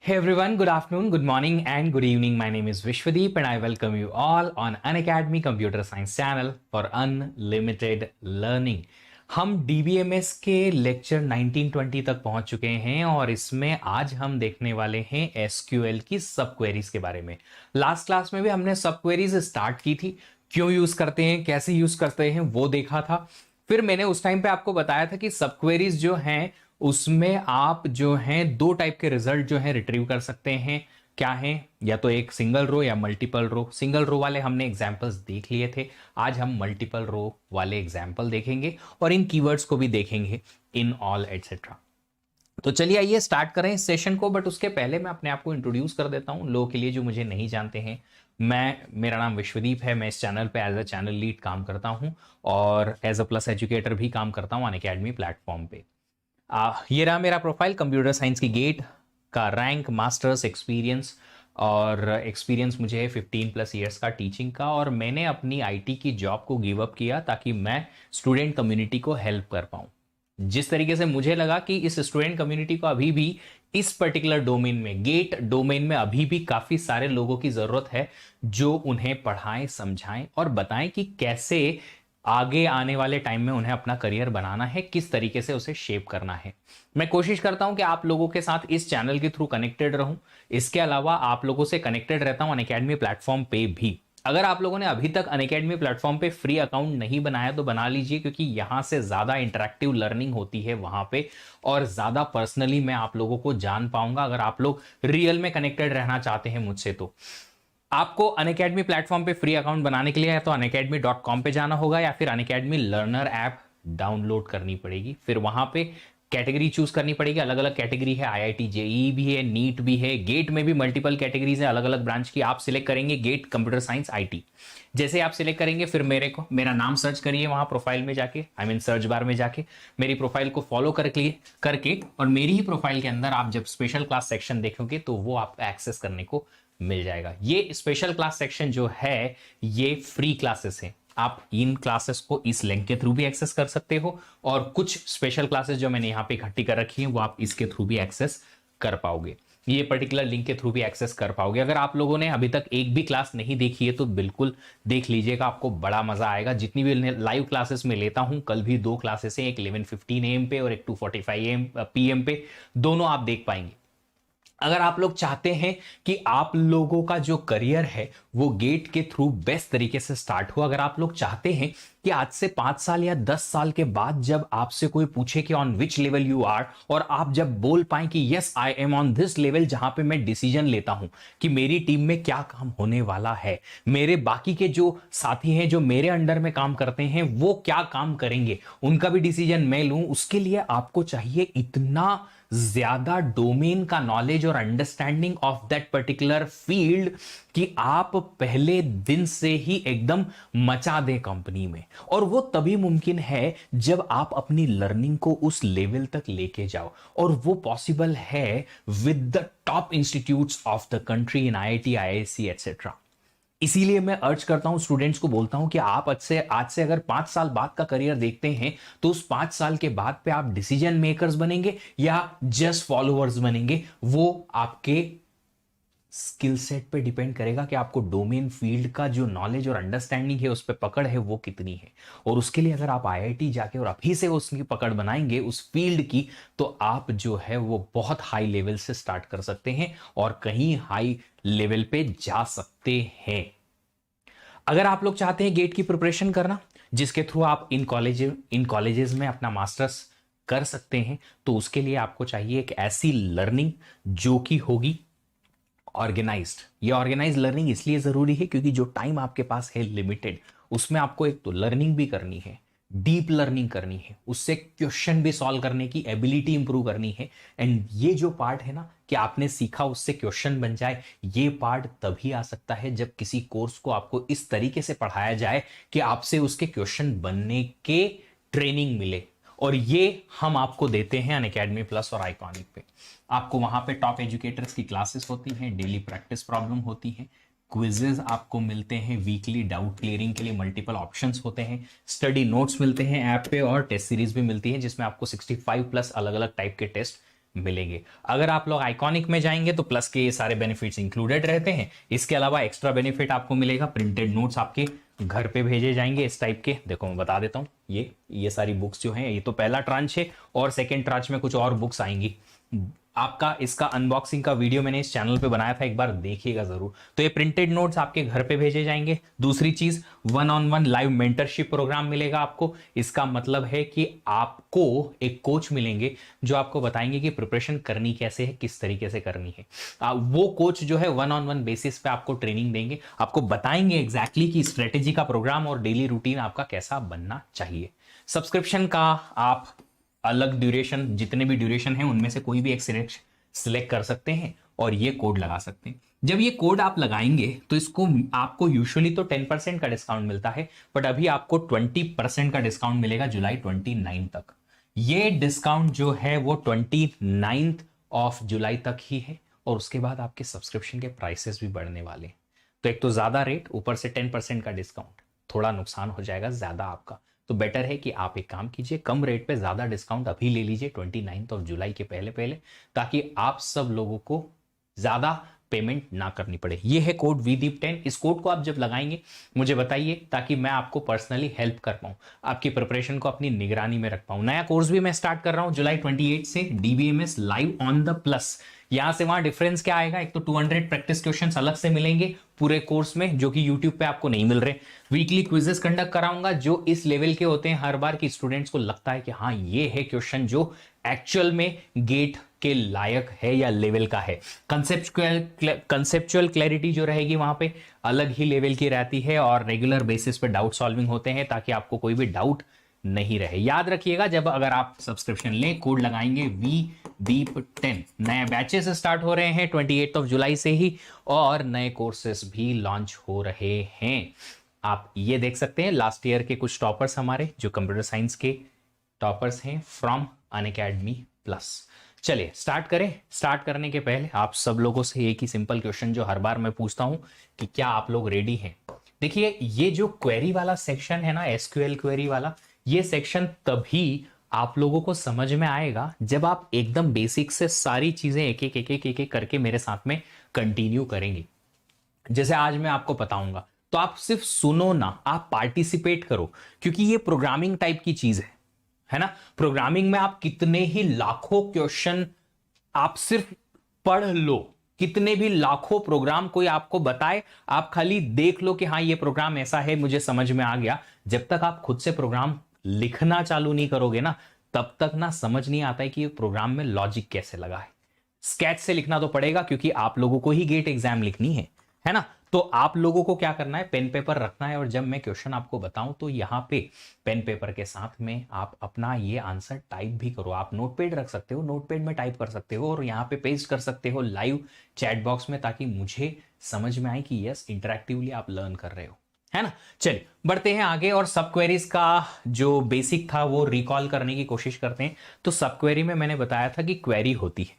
Hey everyone, good afternoon, good morning, and good evening. My name is Vishwadeep, and I welcome you all on Unacademy Computer Science channel for Unlimited Learning. हम DBMS के lecture 1920 तक पहुंच चुके हैं और इसमें आज हम देखने वाले हैं SQL की सब क्वेरीज के बारे में। लास्ट क्लास में भी हमने सब क्वेरीज स्टार्ट की थी, क्यों यूज करते हैं, कैसे यूज करते हैं वो देखा था। फिर मैंने उस टाइम पे आपको बताया था कि सब क्वेरीज जो हैं उसमें आप जो हैं दो टाइप के रिजल्ट जो है रिट्रीव कर सकते हैं। क्या है, या तो एक सिंगल रो या मल्टीपल रो। सिंगल रो वाले हमने एग्जांपल्स देख लिए थे, आज हम मल्टीपल रो वाले एग्जांपल देखेंगे और इन कीवर्ड्स को भी देखेंगे, इन ऑल एटसेट्रा। तो चलिए आइए स्टार्ट करें इस सेशन को, बट उसके पहले मैं अपने आप को इंट्रोड्यूस कर देता हूं लोगों के लिए जो मुझे नहीं जानते हैं। मेरा नाम विश्वदीप है। मैं इस चैनल पे एज अ चैनल लीड काम करता हूं और एज अ प्लस एजुकेटर भी काम करता हूं अनअकैडमी प्लेटफॉर्म पे। ये रहा मेरा प्रोफाइल, कंप्यूटर साइंस की गेट का रैंक, मास्टर्स, एक्सपीरियंस। और एक्सपीरियंस मुझे है 15+ ईयर्स का टीचिंग का, और मैंने अपनी आईटी की जॉब को गिव अप किया ताकि मैं स्टूडेंट कम्युनिटी को हेल्प कर पाऊँ। जिस तरीके से मुझे लगा कि इस स्टूडेंट कम्युनिटी को अभी भी इस पर्टिकुलर डोमेन में, गेट डोमेन में, अभी भी काफ़ी सारे लोगों की ज़रूरत है जो उन्हें पढ़ाएं, समझाएं और बताएं कि कैसे आगे आने वाले टाइम में उन्हें अपना करियर बनाना है, किस तरीके से उसे शेप करना है। मैं कोशिश करता हूं कि आप लोगों के साथ इस चैनल के थ्रू कनेक्टेड रहूं। इसके अलावा आप लोगों से कनेक्टेड रहता हूं अनअकैडमी प्लेटफॉर्म पे भी। अगर आप लोगों ने अभी तक अनअकैडमी प्लेटफॉर्म पे फ्री अकाउंट नहीं बनाया तो बना लीजिए, क्योंकि यहां से ज़्यादा इंटरेक्टिव लर्निंग होती है वहां पे, और ज़्यादा पर्सनली मैं आप लोगों को जान पाऊंगा अगर आप लोग रियल में कनेक्टेड रहना चाहते हैं मुझसे। तो आपको अनअकैडमी प्लेटफॉर्म पे फ्री अकाउंट बनाने के लिए या तो unacademy.com पे जाना होगा या फिर अनअकैडमी लर्नर ऐप डाउनलोड करनी पड़ेगी। फिर वहां पे कैटेगरी चूज करनी पड़ेगी। अलग अलग कैटेगरी है, आईआईटी जेईई भी है, नीट भी है, गेट में भी मल्टीपल कैटेगरीज है अलग अलग ब्रांच की। आप सिलेक्ट करेंगे गेट कंप्यूटर साइंस आईटी। जैसे आप सिलेक्ट करेंगे फिर मेरा नाम सर्च करिए वहां प्रोफाइल में जाके, आई मीन सर्च बार में जाके मेरी प्रोफाइल को फॉलो करके और मेरी ही प्रोफाइल के अंदर आप जब स्पेशल क्लास सेक्शन देखोगे तो वो आपको एक्सेस करने को मिल जाएगा। ये स्पेशल क्लास सेक्शन जो है ये फ्री क्लासेस हैं। आप इन क्लासेस को इस लिंक के थ्रू भी एक्सेस कर सकते हो, और कुछ स्पेशल क्लासेस जो मैंने यहाँ पे इकट्ठी कर रखी हैं वो आप इसके थ्रू भी एक्सेस कर पाओगे। ये पर्टिकुलर लिंक के थ्रू भी एक्सेस कर पाओगे। अगर आप लोगों ने अभी तक एक भी क्लास नहीं देखी है तो बिल्कुल देख लीजिएगा, आपको बड़ा मजा आएगा। जितनी भी लाइव क्लासेस में लेता हूं, कल भी 2 क्लासेस हैं, एक 11:15 AM पे और एक 2:45 PM पे, दोनों आप देख पाएंगे। अगर आप लोग चाहते हैं कि आप लोगों का जो करियर है वो गेट के थ्रू बेस्ट तरीके से स्टार्ट हो, अगर आप लोग चाहते हैं कि आज से 5 साल या 10 साल के बाद जब आपसे कोई पूछे कि on which level you are, और आप जब बोल पाए कि yes I am on this level, जहां पे मैं डिसीजन लेता हूं कि मेरी टीम में क्या काम होने वाला है, मेरे बाकी के जो साथी हैं जो मेरे अंडर में काम करते हैं वो क्या काम करेंगे, उनका भी डिसीजन मैं लूं, उसके लिए आपको चाहिए इतना ज्यादा डोमेन का नॉलेज और understanding of that particular field कि आप पहले दिन से ही एकदम मचा दें कंपनी में। और वो तभी मुमकिन है जब आप अपनी लर्निंग को उस लेवल तक लेके जाओ, और वो पॉसिबल है with the top institutes of the country in IIT, IIC etcetera. इसीलिए मैं अर्ज करता हूं, स्टूडेंट्स को बोलता हूं कि आप आज से अगर 5 साल बाद का करियर देखते हैं तो उस 5 साल के बाद पे आप डिसीजन मेकर्स बनेंगे या जस्ट फॉलोअर्स बनेंगे, वो आपके स्किल सेट पे डिपेंड करेगा कि आपको डोमेन फील्ड का जो नॉलेज और अंडरस्टैंडिंग है उस पर पकड़ है वो कितनी है। और उसके लिए अगर आप आईआईटी जाके और अभी से उसकी पकड़ बनाएंगे उस फील्ड की, तो आप जो है वो बहुत हाई लेवल से स्टार्ट कर सकते हैं और कहीं हाई लेवल पे जा सकते हैं। अगर आप लोग चाहते हैं गेट की प्रिपरेशन करना, जिसके थ्रू आप इन कॉलेजेस में अपना मास्टर्स कर सकते हैं, तो उसके लिए आपको चाहिए एक ऐसी लर्निंग जो कि होगी ऑर्गेनाइज्ड। ये ऑर्गेनाइज लर्निंग इसलिए जरूरी है क्योंकि जो टाइम आपके पास है लिमिटेड, उसमें आपको एक तो लर्निंग भी करनी है, डीप लर्निंग करनी है, उससे क्वेश्चन भी सॉल्व करने की एबिलिटी इंप्रूव करनी है। एंड ये जो पार्ट है ना कि आपने सीखा उससे क्वेश्चन बन जाए, ये पार्ट तभी आ सकता है जब किसी कोर्स को आपको इस तरीके से पढ़ाया जाए कि आपसे उसके क्वेश्चन बनने के ट्रेनिंग मिले। और ये हम आपको देते हैं अनअकैडमी प्लस और आइकॉनिक पे। आपको वहां पे टॉप एजुकेटर्स की क्लासेस होती हैं, डेली प्रैक्टिस प्रॉब्लम होती है, क्विजेज आपको मिलते हैं वीकली, डाउट क्लियरिंग के लिए मल्टीपल ऑप्शंस होते हैं, स्टडी नोट्स मिलते हैं ऐप पे, और टेस्ट सीरीज भी मिलती है जिसमें आपको 65+ अलग अलग टाइप के टेस्ट मिलेंगे। अगर आप लोग आइकॉनिक में जाएंगे तो प्लस के ये सारे बेनिफिट्स इंक्लूडेड रहते हैं। इसके अलावा एक्स्ट्रा बेनिफिट आपको मिलेगा, प्रिंटेड नोट्स आपके घर पे भेजे जाएंगे इस टाइप के। देखो मैं बता देता हूँ, ये सारी बुक्स जो हैं, ये तो पहला ट्रांच है और सेकेंड ट्रांच में कुछ और बुक्स आएंगी। आपका इसका अनबॉक्सिंग का वीडियो मैंने इस चैनल पे बनाया था, एक बार देखिएगा जरूर। तो ये प्रिंटेड नोट्स आपके घर पे भेजे जाएंगे। दूसरी चीज, 1-on-1 लाइव मेंटरशिप प्रोग्राम मिलेगा आपको। इसका मतलब है कि आपको एक कोच मिलेंगे जो आपको बताएंगे कि प्रिपरेशन करनी कैसे है, किस तरीके से करनी है। वो कोच जो है 1-on-1 बेसिस पे आपको ट्रेनिंग देंगे, आपको बताएंगे एग्जैक्टली कि स्ट्रेटेजी का प्रोग्राम और डेली रूटीन आपका कैसा बनना चाहिए। सब्सक्रिप्शन का आप अलग ड्यूरेशन, जितने भी ड्यूरेशन है उनमें से कोई भी एक सिलेक्ट कर सकते हैं और ये कोड लगा सकते हैं। जब ये कोड आप लगाएंगे तो इसको आपको यूजुअली तो 10% का डिस्काउंट मिलता है, बट अभी आपको 20% का डिस्काउंट मिलेगा जुलाई 29 तक। ये डिस्काउंट जो है वो 29 ऑफ जुलाई तक ही है और उसके बाद आपके सब्सक्रिप्शन के प्राइसेस भी बढ़ने वाले हैं। तो एक तो ज्यादा रेट, ऊपर से 10% का डिस्काउंट, थोड़ा नुकसान हो जाएगा ज्यादा आपका। तो बेटर है कि आप एक काम कीजिए, कम रेट पे ज्यादा डिस्काउंट अभी ले लीजिए 29 ऑफ जुलाई के पहले पहले, ताकि आप सब लोगों को ज्यादा पेमेंट ना करनी पड़े। ये है कोड VDEEP10। इस कोड को आप जब लगाएंगे मुझे बताइए, ताकि मैं आपको पर्सनली हेल्प कर पाऊं, आपकी प्रिपरेशन को अपनी निगरानी में रख पाऊं। नया कोर्स भी मैं स्टार्ट कर रहा हूं जुलाई 28 से, DBMS live on the plus. यहां से वहां डिफरेंस क्या आएगा, एक तो 200 प्रैक्टिस क्वेश्चंस अलग से मिलेंगे पूरे कोर्स में, जो कि यूट्यूब पे आपको नहीं मिल रहे। वीकली क्विजेस कंडक्ट कराऊंगा जो इस लेवल के होते हैं हर बार की स्टूडेंट्स को लगता है कि हाँ ये है क्वेश्चन जो एक्चुअल में गेट के लायक है या लेवल का है। कंसेप्चुअल क्लैरिटी जो रहेगी वहां पे अलग ही लेवल की रहती है और रेगुलर बेसिस पे डाउट सॉल्विंग होते हैं, ताकि आपको कोई भी डाउट नहीं रहे। याद रखिएगा, जब अगर आप सब्सक्रिप्शन लें, कोड लगाएंगे VDEEP10। नए बैचेस स्टार्ट हो रहे हैं 28 ऑफ जुलाई से ही और नए कोर्सेस भी लॉन्च हो रहे हैं। आप ये देख सकते हैं लास्ट ईयर के कुछ टॉपर्स हमारे जो कंप्यूटर साइंस के टॉपर्स हैं फ्रॉम अनअकैडमी प्लस। चलिए स्टार्ट करें। स्टार्ट करने के पहले आप सब लोगों से एक ही सिंपल क्वेश्चन जो हर बार मैं पूछता हूं कि क्या आप लोग रेडी हैं। देखिए ये जो क्वेरी वाला सेक्शन है ना, SQL क्वेरी वाला, ये सेक्शन तभी आप लोगों को समझ में आएगा जब आप एकदम बेसिक से सारी चीजें एक एक करके मेरे साथ में कंटिन्यू करेंगे। जैसे आज मैं आपको बताऊंगा तो आप सिर्फ सुनो ना, आप पार्टिसिपेट करो, क्योंकि ये प्रोग्रामिंग टाइप की चीज है ना। प्रोग्रामिंग में आप कितने ही लाखों क्वेश्चन आप सिर्फ पढ़ लो, कितने भी लाखों प्रोग्राम कोई आपको बताए, आप खाली देख लो कि हाँ ये प्रोग्राम ऐसा है, मुझे समझ में आ गया। जब तक आप खुद से प्रोग्राम लिखना चालू नहीं करोगे ना, तब तक ना समझ नहीं आता है कि ये प्रोग्राम में लॉजिक कैसे लगा है। स्केच से लिखना तो पड़ेगा क्योंकि आप लोगों को ही गेट एग्जाम लिखनी है ना। तो आप लोगों को क्या करना है, पेन पेपर रखना है और जब मैं क्वेश्चन आपको बताऊं तो यहां पे पेन पेपर के साथ में आप अपना ये आंसर टाइप भी करो। आप नोटपैड रख सकते हो, नोटपैड में टाइप कर सकते हो और यहाँ पे पेस्ट कर सकते हो लाइव चैट बॉक्स में, ताकि मुझे समझ में आए कि यस इंटरेक्टिवली आप लर्न कर रहे हो, है ना। चलिए बढ़ते हैं आगे और सब क्वेरीज का जो बेसिक था वो रिकॉल करने की कोशिश करते हैं। तो सब क्वेरी में मैंने बताया था कि क्वेरी होती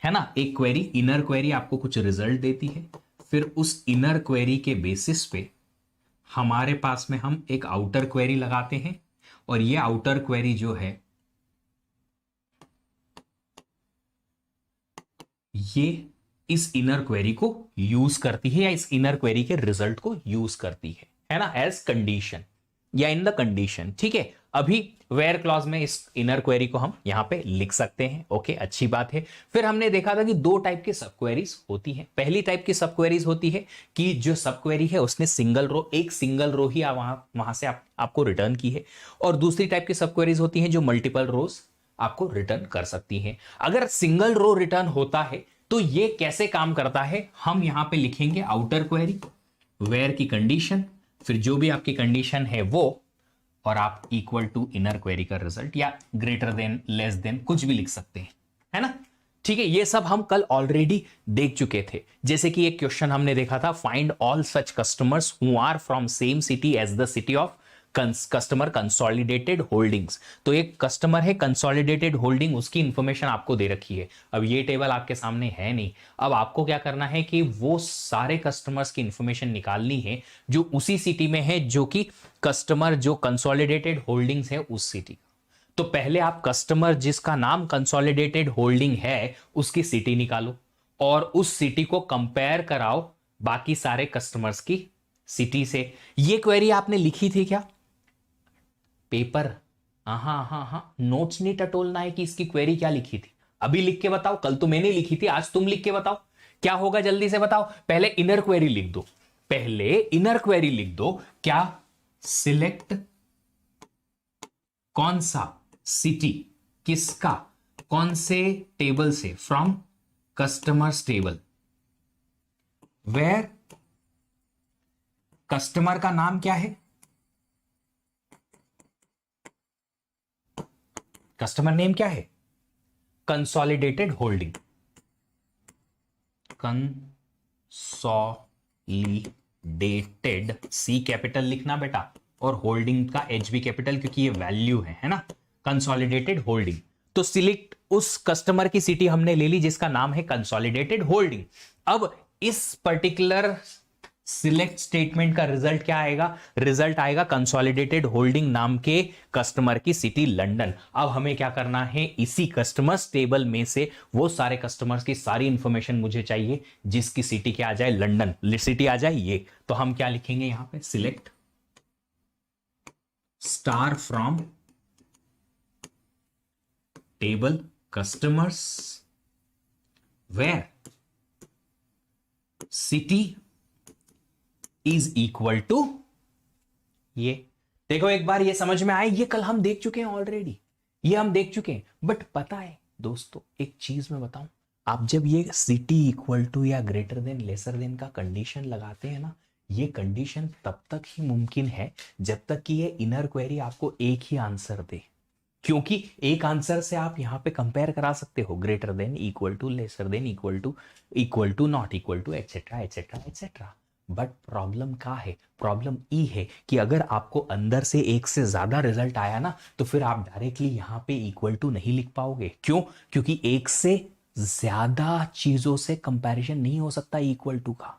है ना। एक क्वेरी, इनर क्वेरी आपको कुछ रिजल्ट देती है, फिर उस इनर क्वेरी के बेसिस पे हमारे पास में हम एक आउटर क्वेरी लगाते हैं और ये आउटर क्वेरी जो है ये इस इनर क्वेरी को यूज करती है या इस इनर क्वेरी के रिजल्ट को यूज करती है ना, एज कंडीशन या इन द कंडीशन। ठीक है, अभी वेयर क्लॉज में इस इनर क्वेरी को हम यहां पे लिख सकते हैं। ओके, अच्छी बात है। फिर हमने देखा था कि दो टाइप की सब क्वेरीज होती है। पहली टाइप की सब क्वेरीज होती है कि जो सब क्वेरी है उसने एक सिंगल रो ही वहां से आपको रिटर्न की है, और दूसरी टाइप की सब क्वेरीज होती है जो मल्टीपल रोज आपको रिटर्न कर सकती है। अगर सिंगल रो रिटर्न होता है तो ये कैसे काम करता है, हम यहां पे लिखेंगे आउटर क्वेरी, वेयर की कंडीशन, फिर जो भी आपकी कंडीशन है वो, और आप इक्वल टू इनर क्वेरी का रिजल्ट या ग्रेटर देन, लेस देन, कुछ भी लिख सकते हैं, है ना। ठीक है, ये सब हम कल ऑलरेडी देख चुके थे। जैसे कि एक क्वेश्चन हमने देखा था, find all such customers who are from same city as the city of customer consolidated holdings. तो एक कस्टमर है कंसोलिडेटेड होल्डिंग, उसकी इंफॉर्मेशन आपको दे रखी है। अब ये टेबल आपके सामने है नहीं, अब आपको क्या करना है कि वो सारे कस्टमर्स की इंफॉर्मेशन निकालनी है जो उसी सिटी में है, जो कि कस्टमर जो कंसोलिडेटेड होल्डिंग्स है उस सिटी का। तो पहले आप कस्टमर जिसका नाम कंसोलिडेटेड होल्डिंग है उसकी सिटी निकालो और उस सिटी को कंपेयर कराओ बाकी सारे कस्टमर्स की सिटी से। ये क्वेरी आपने लिखी थी क्या पेपर? हाँ हाँ हाँ, नोट्स नहीं टटोलना है कि इसकी क्वेरी क्या लिखी थी। अभी लिख के बताओ, कल तो मैंने लिखी थी, आज तुम लिख के बताओ क्या होगा, जल्दी से बताओ। पहले इनर क्वेरी लिख दो, पहले इनर क्वेरी लिख दो। क्या? सिलेक्ट कौन सा सिटी, किसका, कौन से टेबल से, from customers table where customer का नाम क्या है, कस्टमर नेम क्या है, consolidated holding, consolidated C capital लिखना बेटा, और होल्डिंग का एच भी कैपिटल क्योंकि ये वैल्यू है ना, कंसोलिडेटेड होल्डिंग। तो सिलेक्ट उस कस्टमर की सिटी हमने ले ली जिसका नाम है कंसोलिडेटेड होल्डिंग। अब इस पर्टिकुलर सिलेक्ट स्टेटमेंट का रिजल्ट क्या आएगा? रिजल्ट आएगा कंसोलिडेटेड होल्डिंग नाम के कस्टमर की सिटी लंदन। अब हमें क्या करना है, इसी कस्टमर्स टेबल में से वो सारे कस्टमर्स की सारी इंफॉर्मेशन मुझे चाहिए जिसकी सिटी क्या आ जाए, लंदन सिटी आ जाए ये। तो हम क्या लिखेंगे यहां पे, select star from table customers where city is equal to ये। देखो एक बार ये समझ में आए, ये कल हम देख चुके हैं ऑलरेडी, ये हम देख चुके हैं। बट पता है दोस्तों एक चीज मैं बताऊं, आप जब ये सिटी इक्वल टू या ग्रेटर देन लेसर देन का कंडीशन लगाते हैं ना, ये कंडीशन तब तक ही मुमकिन है जब तक कि ये इनर क्वेरी आपको एक ही आंसर दे, क्योंकि एक आंसर से आप यहां पे कंपेयर करा सकते हो, greater than, equal to, lesser than, equal to, not equal to, etcetera etcetera etcetera. But problem क्या है, प्रॉब्लम ई है कि अगर आपको अंदर से एक से ज्यादा रिजल्ट आया ना, तो फिर आप डायरेक्टली यहां पे इक्वल टू नहीं लिख पाओगे। क्यों? क्योंकि एक से ज्यादा चीजों से कंपैरिजन नहीं हो सकता इक्वल टू का।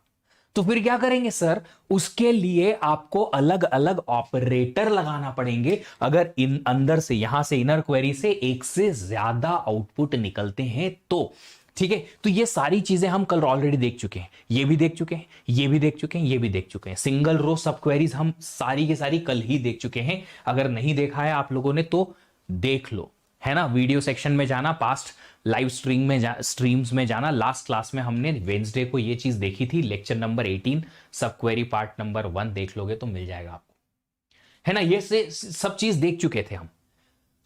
तो फिर क्या करेंगे सर, उसके लिए आपको अलग अलग ऑपरेटर लगाना पड़ेंगे। अगर इन अंदर से, यहां से, इनर क्वेरी से एक से ज्यादा आउटपुट निकलते हैं तो ठीक है। तो ये सारी चीजें हम कल ऑलरेडी देख चुके हैं, ये भी देख चुके हैं, ये भी देख चुके हैं, ये भी देख चुके हैं। सिंगल रो सब क्वेरीज हम सारी की सारी कल ही देख चुके हैं। अगर नहीं देखा है आप लोगों ने तो देख लो, है ना। वीडियो सेक्शन में जाना, पास्ट लाइव स्ट्रीम्स में जाना। लास्ट क्लास में हमने वेंसडे को ये चीज देखी थी, लेक्चर नंबर 18 सब क्वेरी पार्ट नंबर 1 देख लोगे तो मिल जाएगा आपको, है ना। ये से सब चीज देख चुके थे हम।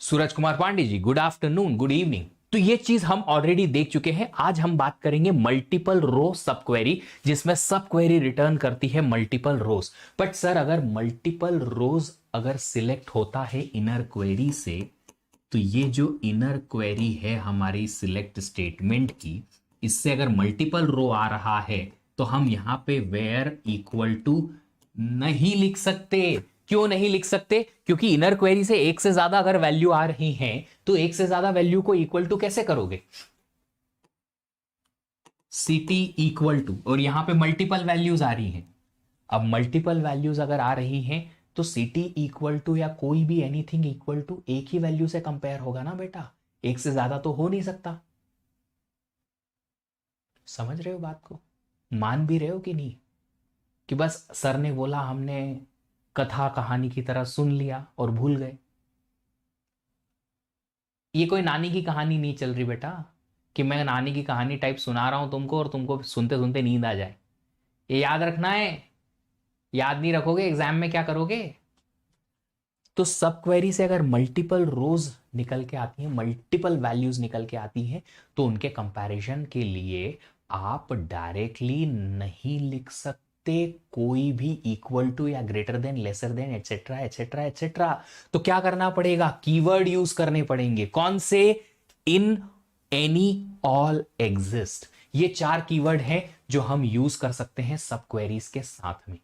Suraj Kumar Pandey ji good afternoon, good evening. तो ये चीज हम ऑलरेडी देख चुके हैं। आज हम बात करेंगे मल्टीपल रो सब क्वेरी, जिसमें सब क्वेरी रिटर्न करती है मल्टीपल रोज। बट सर अगर मल्टीपल रोज अगर सिलेक्ट होता है इनर क्वेरी से, तो ये जो इनर क्वेरी है हमारी सिलेक्ट स्टेटमेंट की, इससे अगर मल्टीपल रो आ रहा है तो हम यहां पे वेयर इक्वल टू नहीं लिख सकते। क्यों नहीं लिख सकते? क्योंकि इनर क्वेरी से एक से ज्यादा अगर वैल्यू आ रही है तो एक से ज्यादा वैल्यू को इक्वल टू कैसे करोगे, सिटी इक्वल टू, और यहां पे मल्टीपल वैल्यूज आ रही हैं। अब मल्टीपल वैल्यूज अगर आ रही हैं तो सिटी इक्वल टू या कोई भी एनीथिंग इक्वल टू एक ही वैल्यू से कंपेयर होगा ना बेटा, एक से ज्यादा तो हो नहीं सकता। समझ रहे हो बात को? मान भी रहे हो कि नहीं, कि बस सर ने बोला हमने कथा कहानी की तरह सुन लिया और भूल गए। ये कोई नानी की कहानी नहीं चल रही बेटा, कि मैं नानी की कहानी टाइप सुना रहा हूं तुमको और तुमको सुनते सुनते नींद आ जाए। ये याद रखना है, याद नहीं रखोगे एग्जाम में क्या करोगे। तो सब क्वेरी से अगर मल्टीपल रोज निकल के आती हैं, मल्टीपल वैल्यूज निकल के आती हैं, तो उनके कंपैरिजन के लिए आप डायरेक्टली नहीं लिख सकते कोई भी इक्वल टू या greater then, lesser than, etcetera etcetera etcetera. तो क्या करना पड़ेगा, कीवर्ड यूज करने पड़ेंगे। कौन से? इन, एनी, ऑल, एग्जिस्ट। ये 4 कीवर्ड हैं जो हम यूज कर सकते हैं सब क्वेरीज के साथ में।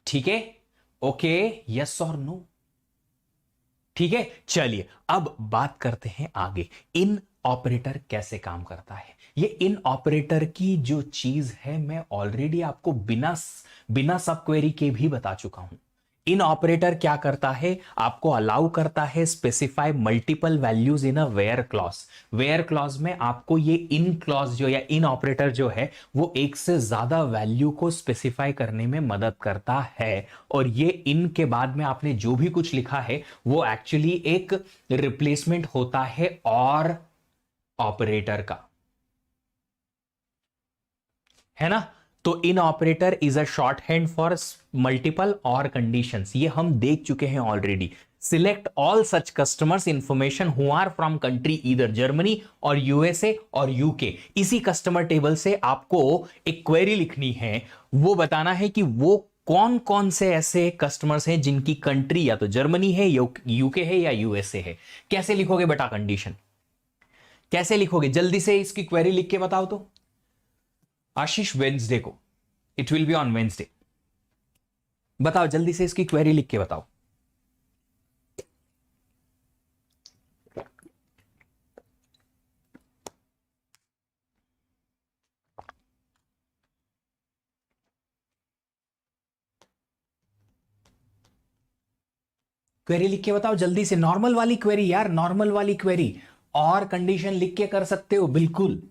ठीक है, ओके, यस और नो। ठीक है, चलिए अब बात करते हैं आगे, इन ऑपरेटर कैसे काम करता है। ये इन ऑपरेटर की जो चीज है मैं ऑलरेडी आपको बिना सब क्वेरी के भी बता चुका हूं। इन ऑपरेटर क्या करता है, आपको अलाउ करता है specify multiple values in a where clause. Where clause में आपको ये इन क्लॉज जो या इन ऑपरेटर जो है वो एक से ज्यादा वैल्यू को स्पेसिफाई करने में मदद करता है। और ये इन के बाद में आपने जो भी कुछ लिखा है वो एक्चुअली एक रिप्लेसमेंट होता है और ऑपरेटर का, है ना। तो in operator is a short hand for multiple और कंडीशंस, ये हम देख चुके हैं already. Select all such customers information who are from country इधर जर्मनी और यूएसए और यूके। इसी कस्टमर टेबल से आपको एक क्वेरी लिखनी है, वो बताना है कि वो कौन कौन से ऐसे कस्टमर्स हैं जिनकी कंट्री या तो जर्मनी है, यूके है या यूएसए है। कैसे लिखोगे बेटा कंडीशन, कैसे लिखोगे, जल्दी से इसकी क्वेरी लिख के बताओ तो। आशीष वेंसडे को, it will be on Wednesday. बताओ जल्दी से इसकी क्वेरी लिख के बताओ। क्वेरी लिख के बताओ जल्दी से, नॉर्मल वाली क्वेरी यार, नॉर्मल वाली क्वेरी। और कंडीशन लिख के कर सकते हो बिल्कुल।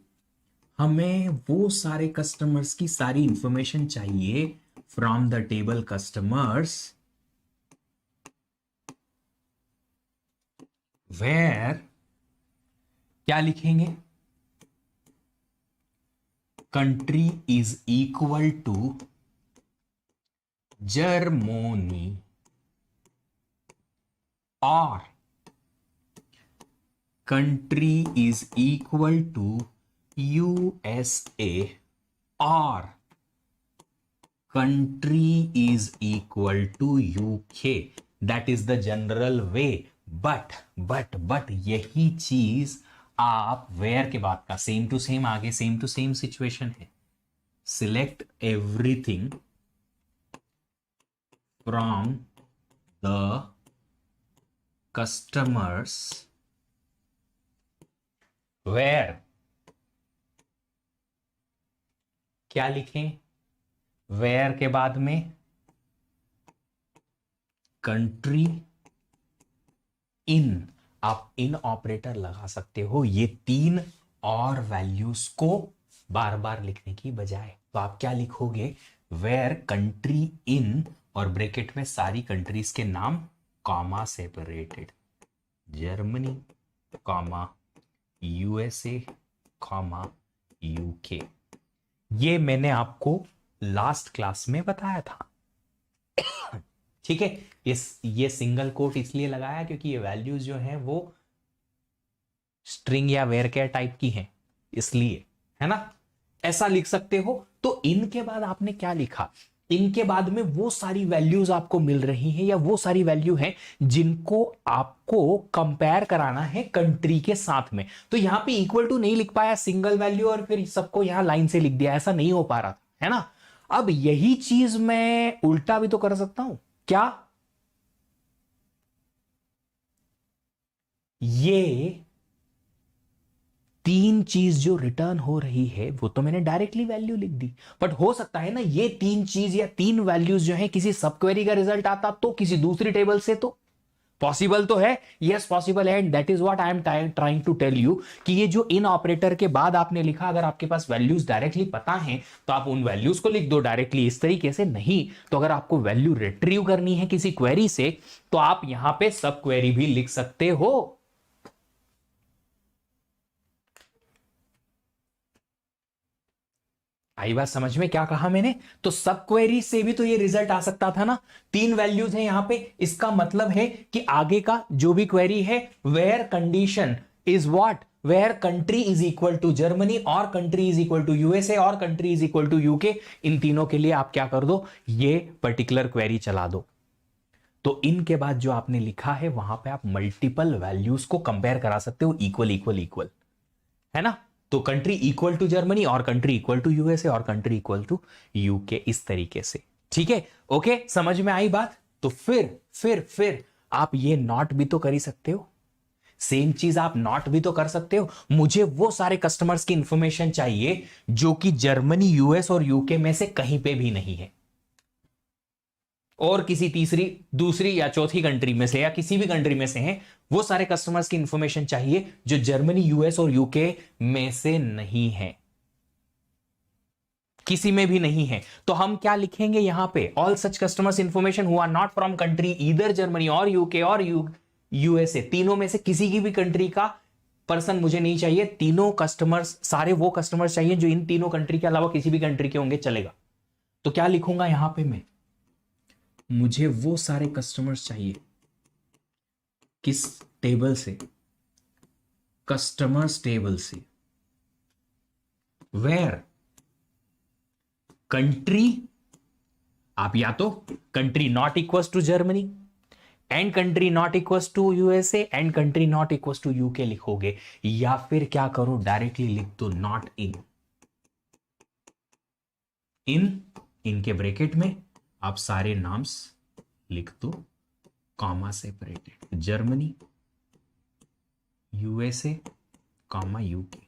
हमें वो सारे कस्टमर्स की सारी इंफॉर्मेशन चाहिए from the table customers where, क्या लिखेंगे, country is equal to Germany और country is equal to USA और country is equal to UK. That is the general way. But यही चीज आप वेयर के बाद का सेम टू सेम, आगे सेम टू सेम सिचुएशन है। Select everything from the customers where, क्या लिखें, वेयर के बाद में कंट्री इन, आप इन ऑपरेटर लगा सकते हो ये तीन और वैल्यूज को बार बार लिखने की बजाय। तो आप क्या लिखोगे, वेयर कंट्री इन और ब्रैकेट में सारी कंट्रीज के नाम comma separated, Germany comma USA comma UK. ये मैंने आपको लास्ट क्लास में बताया था, ठीक है। ये सिंगल कोट इसलिए लगाया क्योंकि ये वैल्यूज जो हैं वो स्ट्रिंग या वेरकेयर टाइप की हैं, इसलिए, है ना। ऐसा लिख सकते हो। तो इनके बाद आपने क्या लिखा, इनके बाद में वो सारी वैल्यूज आपको मिल रही हैं या वो सारी वैल्यू हैं जिनको आपको कंपेयर कराना है कंट्री के साथ में। तो यहां पे इक्वल टू नहीं लिख पाया, सिंगल वैल्यू और फिर सबको यहां लाइन से लिख दिया, ऐसा नहीं हो पा रहा था, है ना। अब यही चीज मैं उल्टा भी तो कर सकता हूं, क्या, ये तीन चीज जो रिटर्न हो रही है वो तो मैंने डायरेक्टली वैल्यू लिख दी, बट हो सकता है ना ये तीन चीज या तीन वैल्यूज जो है किसी सब क्वेरी का रिजल्ट आता तो किसी दूसरी टेबल से, तो पॉसिबल तो है, यस पॉसिबल है। And that is what I am trying to tell you कि ये जो इन ऑपरेटर के बाद आपने लिखा, अगर आपके पास वैल्यूज डायरेक्टली पता है तो आप उन वैल्यूज को लिख दो डायरेक्टली, इस तरीके से नहीं तो अगर आपको वैल्यू रिट्रीव करनी है किसी क्वेरी से तो आप यहां पे सब क्वेरी भी लिख सकते हो। आई बात समझ में क्या कहा मैंने। तो सब क्वेरी से भी तो ये रिजल्ट आ सकता था ना, तीन वैल्यूज हैं यहां पे, इसका मतलब है कि आगे का जो भी क्वेरी है where condition is what, where country is equal to Germany और country is equal to USA और country is equal to UK, इन तीनों के लिए आप क्या कर दो, ये पर्टिकुलर क्वेरी चला दो। तो इनके बाद जो आपने लिखा है वहां पे आप मल्टीपल वैल्यूज को कंपेयर करा सकते हो, इक्वल इक्वल इक्वल, है ना। तो कंट्री इक्वल टू जर्मनी और कंट्री इक्वल टू यूएसए और कंट्री इक्वल टू यूके, इस तरीके से, ठीक है। ओके, समझ में आई बात। तो फिर आप ये नॉट भी तो कर ही सकते हो, सेम चीज आप नॉट भी तो कर सकते हो। मुझे वो सारे कस्टमर्स की इंफॉर्मेशन चाहिए जो कि जर्मनी, यूएस और यूके में से कहीं पे भी नहीं है। और किसी तीसरी, दूसरी या चौथी कंट्री में से या किसी भी कंट्री में से हैं, वो सारे कस्टमर्स की इंफॉर्मेशन चाहिए जो जर्मनी, यूएस और यूके में से नहीं है, किसी में भी नहीं है। तो हम क्या लिखेंगे यहां पे, all such customers information who are not from country either Germany और यूके और यूएसए, तीनों में से किसी की भी कंट्री का पर्सन मुझे नहीं चाहिए, तीनों कस्टमर्स, सारे वो कस्टमर्स चाहिए जो इन तीनों कंट्री के अलावा किसी भी कंट्री के होंगे, चलेगा। तो क्या लिखूंगा यहां पे मैं, मुझे वो सारे कस्टमर्स चाहिए, किस टेबल से, कस्टमर्स टेबल से, वेयर कंट्री, आप या तो country not equals to Germany and country not equals to USA and country not equals to UK लिखोगे, या फिर क्या करो डायरेक्टली लिख दो नॉट इन, इनके ब्रैकेट में आप सारे नाम्स लिख दो, comma separated, Germany, USA, comma UK.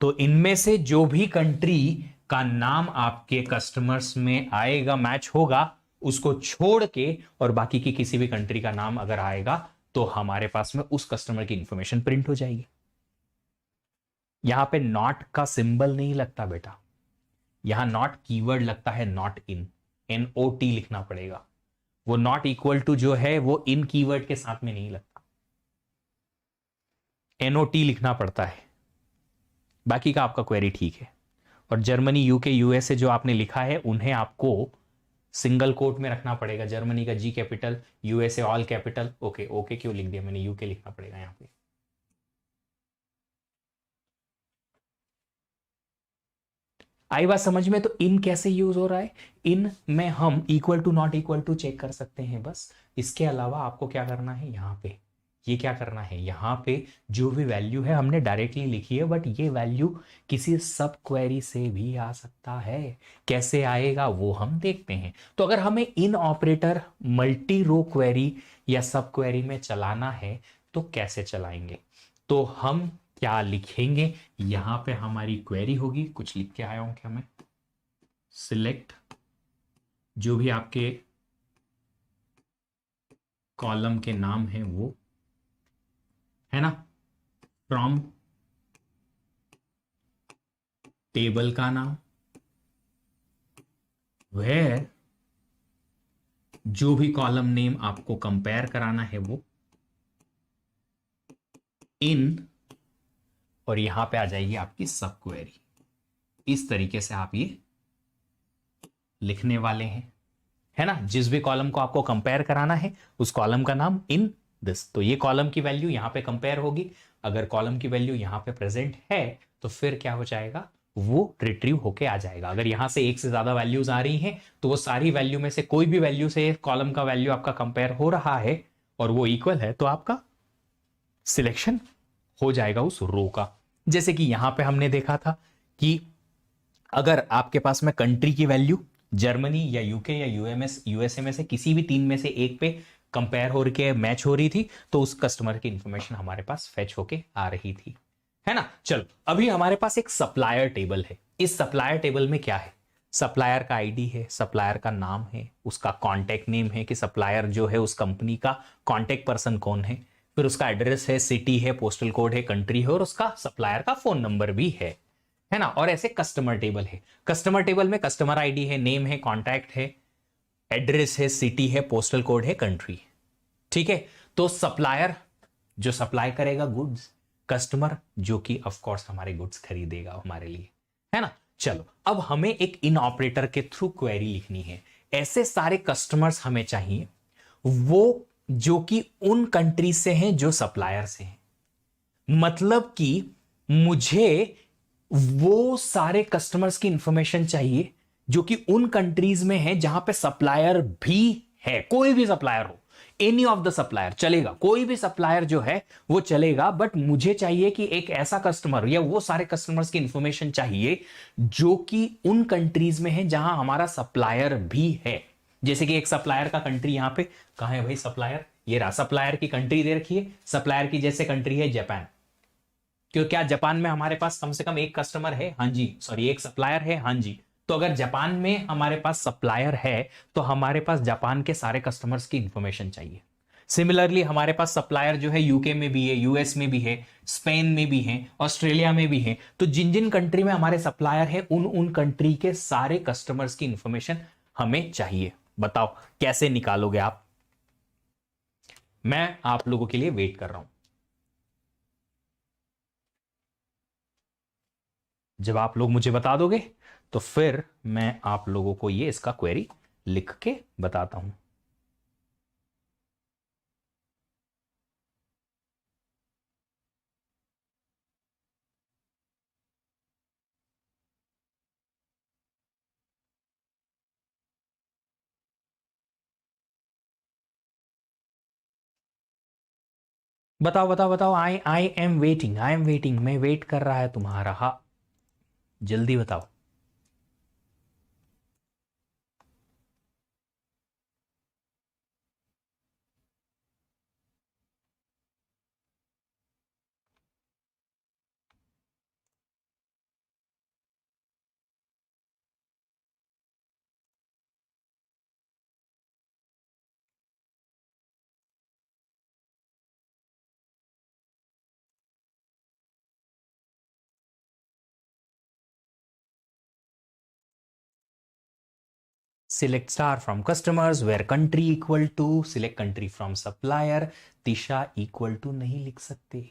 तो इनमें से जो भी कंट्री का नाम आपके कस्टमर्स में आएगा, मैच होगा, उसको छोड़ के और बाकी की किसी भी कंट्री का नाम अगर आएगा तो हमारे पास में उस कस्टमर की इंफॉर्मेशन प्रिंट हो जाएगी। यहां पे नॉट का सिंबल नहीं लगता बेटा, यहां नॉट कीवर्ड लगता है, नॉट इन, NOT लिखना पड़ेगा। वो नॉट इक्वल टू जो है वो इन कीवर्ड के साथ में नहीं लगता, NOT लिखना पड़ता है। बाकी का आपका क्वेरी ठीक है। और जर्मनी, यूके, यूएसए जो आपने लिखा है उन्हें आपको सिंगल कोट में रखना पड़ेगा, जर्मनी का G capital, USA all capital. Okay, okay क्यों लिख दिया मैंने, यूके लिखना पड़ेगा यहां पे। आई बात समझ में? तो इन कैसे यूज हो रहा है, इन में हम equal to not equal to check कर सकते हैं बस। इसके अलावा आपको क्या करना है यहां पे, ये क्या करना है, यहां पे जो भी वैल्यू है हमने डायरेक्टली लिखी है, बट ये वैल्यू किसी सब क्वेरी से भी आ सकता है। कैसे आएगा वो हम देखते हैं। तो अगर हमें इन ऑपरेटर मल्टी रो क्वेरी या सब क्वेरी में चलाना है तो कैसे चलाएंगे, तो हम क्या लिखेंगे, यहां पे हमारी क्वेरी होगी, कुछ लिख के आया हूं क्या मैं, सिलेक्ट जो भी आपके कॉलम के नाम है वो है ना, फ्रॉम टेबल का नाम, वेयर जो भी कॉलम नेम आपको कंपेयर कराना है वो, इन, और यहां पे आ जाएगी आपकी सब क्वेरी। इस तरीके से आप ये लिखने वाले हैं, है ना। जिस भी कॉलम को आपको कंपेयर कराना है उस कॉलम का नाम इन दिस, तो ये कॉलम की वैल्यू यहां पे कंपेयर होगी। अगर कॉलम की वैल्यू यहां पे प्रेजेंट है तो फिर क्या हो जाएगा, वो रिट्रीव होके आ जाएगा। अगर यहां से एक से ज्यादा वैल्यूज आ रही हैं तो वो सारी वैल्यू में से कोई भी वैल्यू से कॉलम का वैल्यू आपका कंपेयर हो रहा है और वो इक्वल है तो आपका सिलेक्शन हो जाएगा उस रो का। जैसे कि यहां पे हमने देखा था कि अगर आपके पास में कंट्री की वैल्यू जर्मनी या यूके या यूएसए में से किसी भी तीन में से एक पे कंपेयर हो रही, मैच हो रही थी, तो उस कस्टमर की इंफॉर्मेशन हमारे पास फेच होके आ रही थी, है ना। चलो अभी हमारे पास एक सप्लायर टेबल है। इस सप्लायर टेबल में क्या है, सप्लायर का आईडी है, सप्लायर का नाम है, उसका कॉन्टेक्ट नेम है कि सप्लायर जो है उस कंपनी का कॉन्टेक्ट पर्सन कौन है, फिर उसका एड्रेस है, सिटी है, पोस्टल कोड है, कंट्री है, और उसका सप्लायर का फोन नंबर भी है ना। और ऐसे कस्टमर टेबल है, कस्टमर टेबल में कस्टमर आईडी है, नेम है, कॉन्टैक्ट है, एड्रेस है, सिटी है, पोस्टल कोड है, कंट्री, ठीक है। तो सप्लायर जो सप्लाई करेगा गुड्स, कस्टमर जो कि ऑफ कोर्स हमारे गुड्स खरीदेगा हमारे लिए, है ना। चलो अब हमें एक इन ऑपरेटर के थ्रू क्वेरी लिखनी है। ऐसे सारे कस्टमर्स हमें चाहिए वो जो कि उन कंट्री से हैं जो सप्लायर से हैं, मतलब कि मुझे वो सारे कस्टमर्स की इंफॉर्मेशन चाहिए जो कि उन कंट्रीज में है जहां पे सप्लायर भी है। कोई भी सप्लायर हो, एनी ऑफ द सप्लायर चलेगा, कोई भी सप्लायर जो है वो चलेगा, बट मुझे चाहिए कि एक ऐसा कस्टमर या वो सारे कस्टमर्स की इंफॉर्मेशन चाहिए जो कि उन कंट्रीज में है जहां हमारा सप्लायर भी है। जैसे कि एक सप्लायर का कंट्री यहां पे कहां है भाई, सप्लायर ये रहा, सप्लायर की कंट्री दे रखी है, सप्लायर की जैसे कंट्री है जापान। क्यों, क्या जापान में हमारे पास कम से कम एक कस्टमर है? हाँ जी, सॉरी एक सप्लायर है, हाँ जी। तो अगर जापान में हमारे पास सप्लायर है तो हमारे पास जापान के सारे कस्टमर्स की इंफॉर्मेशन चाहिए। सिमिलरली हमारे पास सप्लायर जो है यूके में भी है, यूएस में भी है, स्पेन में भी है, ऑस्ट्रेलिया में भी है। तो जिन जिन कंट्री में हमारे सप्लायर है उन उन कंट्री के सारे कस्टमर्स की इंफॉर्मेशन हमें चाहिए। बताओ कैसे निकालोगे आप? मैं आप लोगों के लिए वेट कर रहा हूं। जब आप लोग मुझे बता दोगे तो फिर मैं आप लोगों को ये इसका क्वेरी लिख के बताता हूं। बताओ बताओ बताओ। I am waiting, I am waiting. मैं वेट कर रहा है तुम्हारा। हाँ जल्दी बताओ। Select star from customers where country equal to, select country from supplier, Disha equal to नहीं लिख सकते।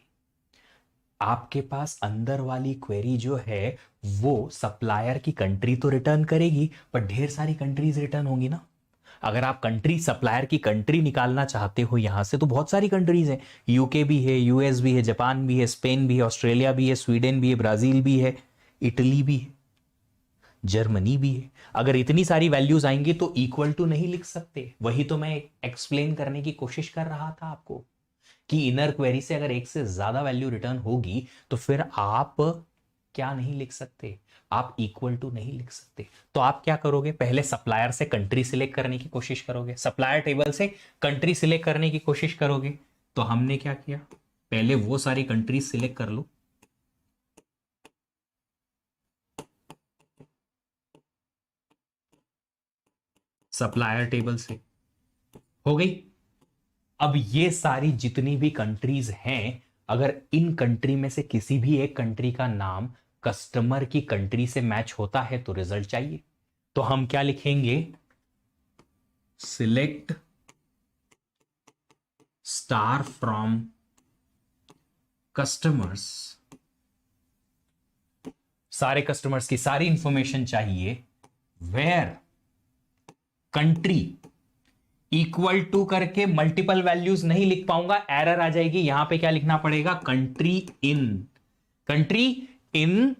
आपके पास अंदर वाली क्वेरी जो है वो सप्लायर की कंट्री तो रिटर्न करेगी, पर ढेर सारी कंट्रीज रिटर्न होंगी ना। अगर आप कंट्री, सप्लायर की कंट्री निकालना चाहते हो यहां से, तो बहुत सारी कंट्रीज हैं। यूके भी है, यूएस भी है, जापान भी है, स्पेन भी है, ऑस्ट्रेलिया भी है, स्वीडन भी है, ब्राजील भी है, इटली भी है, जर्मनी भी है। अगर इतनी सारी वैल्यूज आएंगी तो इक्वल टू नहीं लिख सकते। वही तो मैं एक्सप्लेन करने की कोशिश कर रहा था आपको कि इनर क्वेरी से अगर एक से ज्यादा वैल्यू रिटर्न होगी तो फिर आप क्या नहीं लिख सकते, आप इक्वल टू नहीं लिख सकते। तो आप क्या करोगे, पहले सप्लायर से कंट्री सिलेक्ट करने की कोशिश करोगे, सप्लायर टेबल से कंट्री सिलेक्ट करने की कोशिश करोगे। तो हमने क्या किया, पहले वो सारी कंट्रीज सिलेक्ट कर लो, सप्लायर टेबल से हो गई। अब ये सारी जितनी भी कंट्रीज हैं, अगर इन कंट्री में से किसी भी एक कंट्री का नाम कस्टमर की कंट्री से मैच होता है तो रिजल्ट चाहिए। तो हम क्या लिखेंगे, सिलेक्ट स्टार फ्रॉम कस्टमर्स, सारे कस्टमर्स की सारी इंफॉर्मेशन चाहिए, वेयर कंट्री इक्वल टू करके मल्टीपल वैल्यूज नहीं लिख पाऊंगा, एरर आ जाएगी। यहां पे क्या लिखना पड़ेगा, country in, country in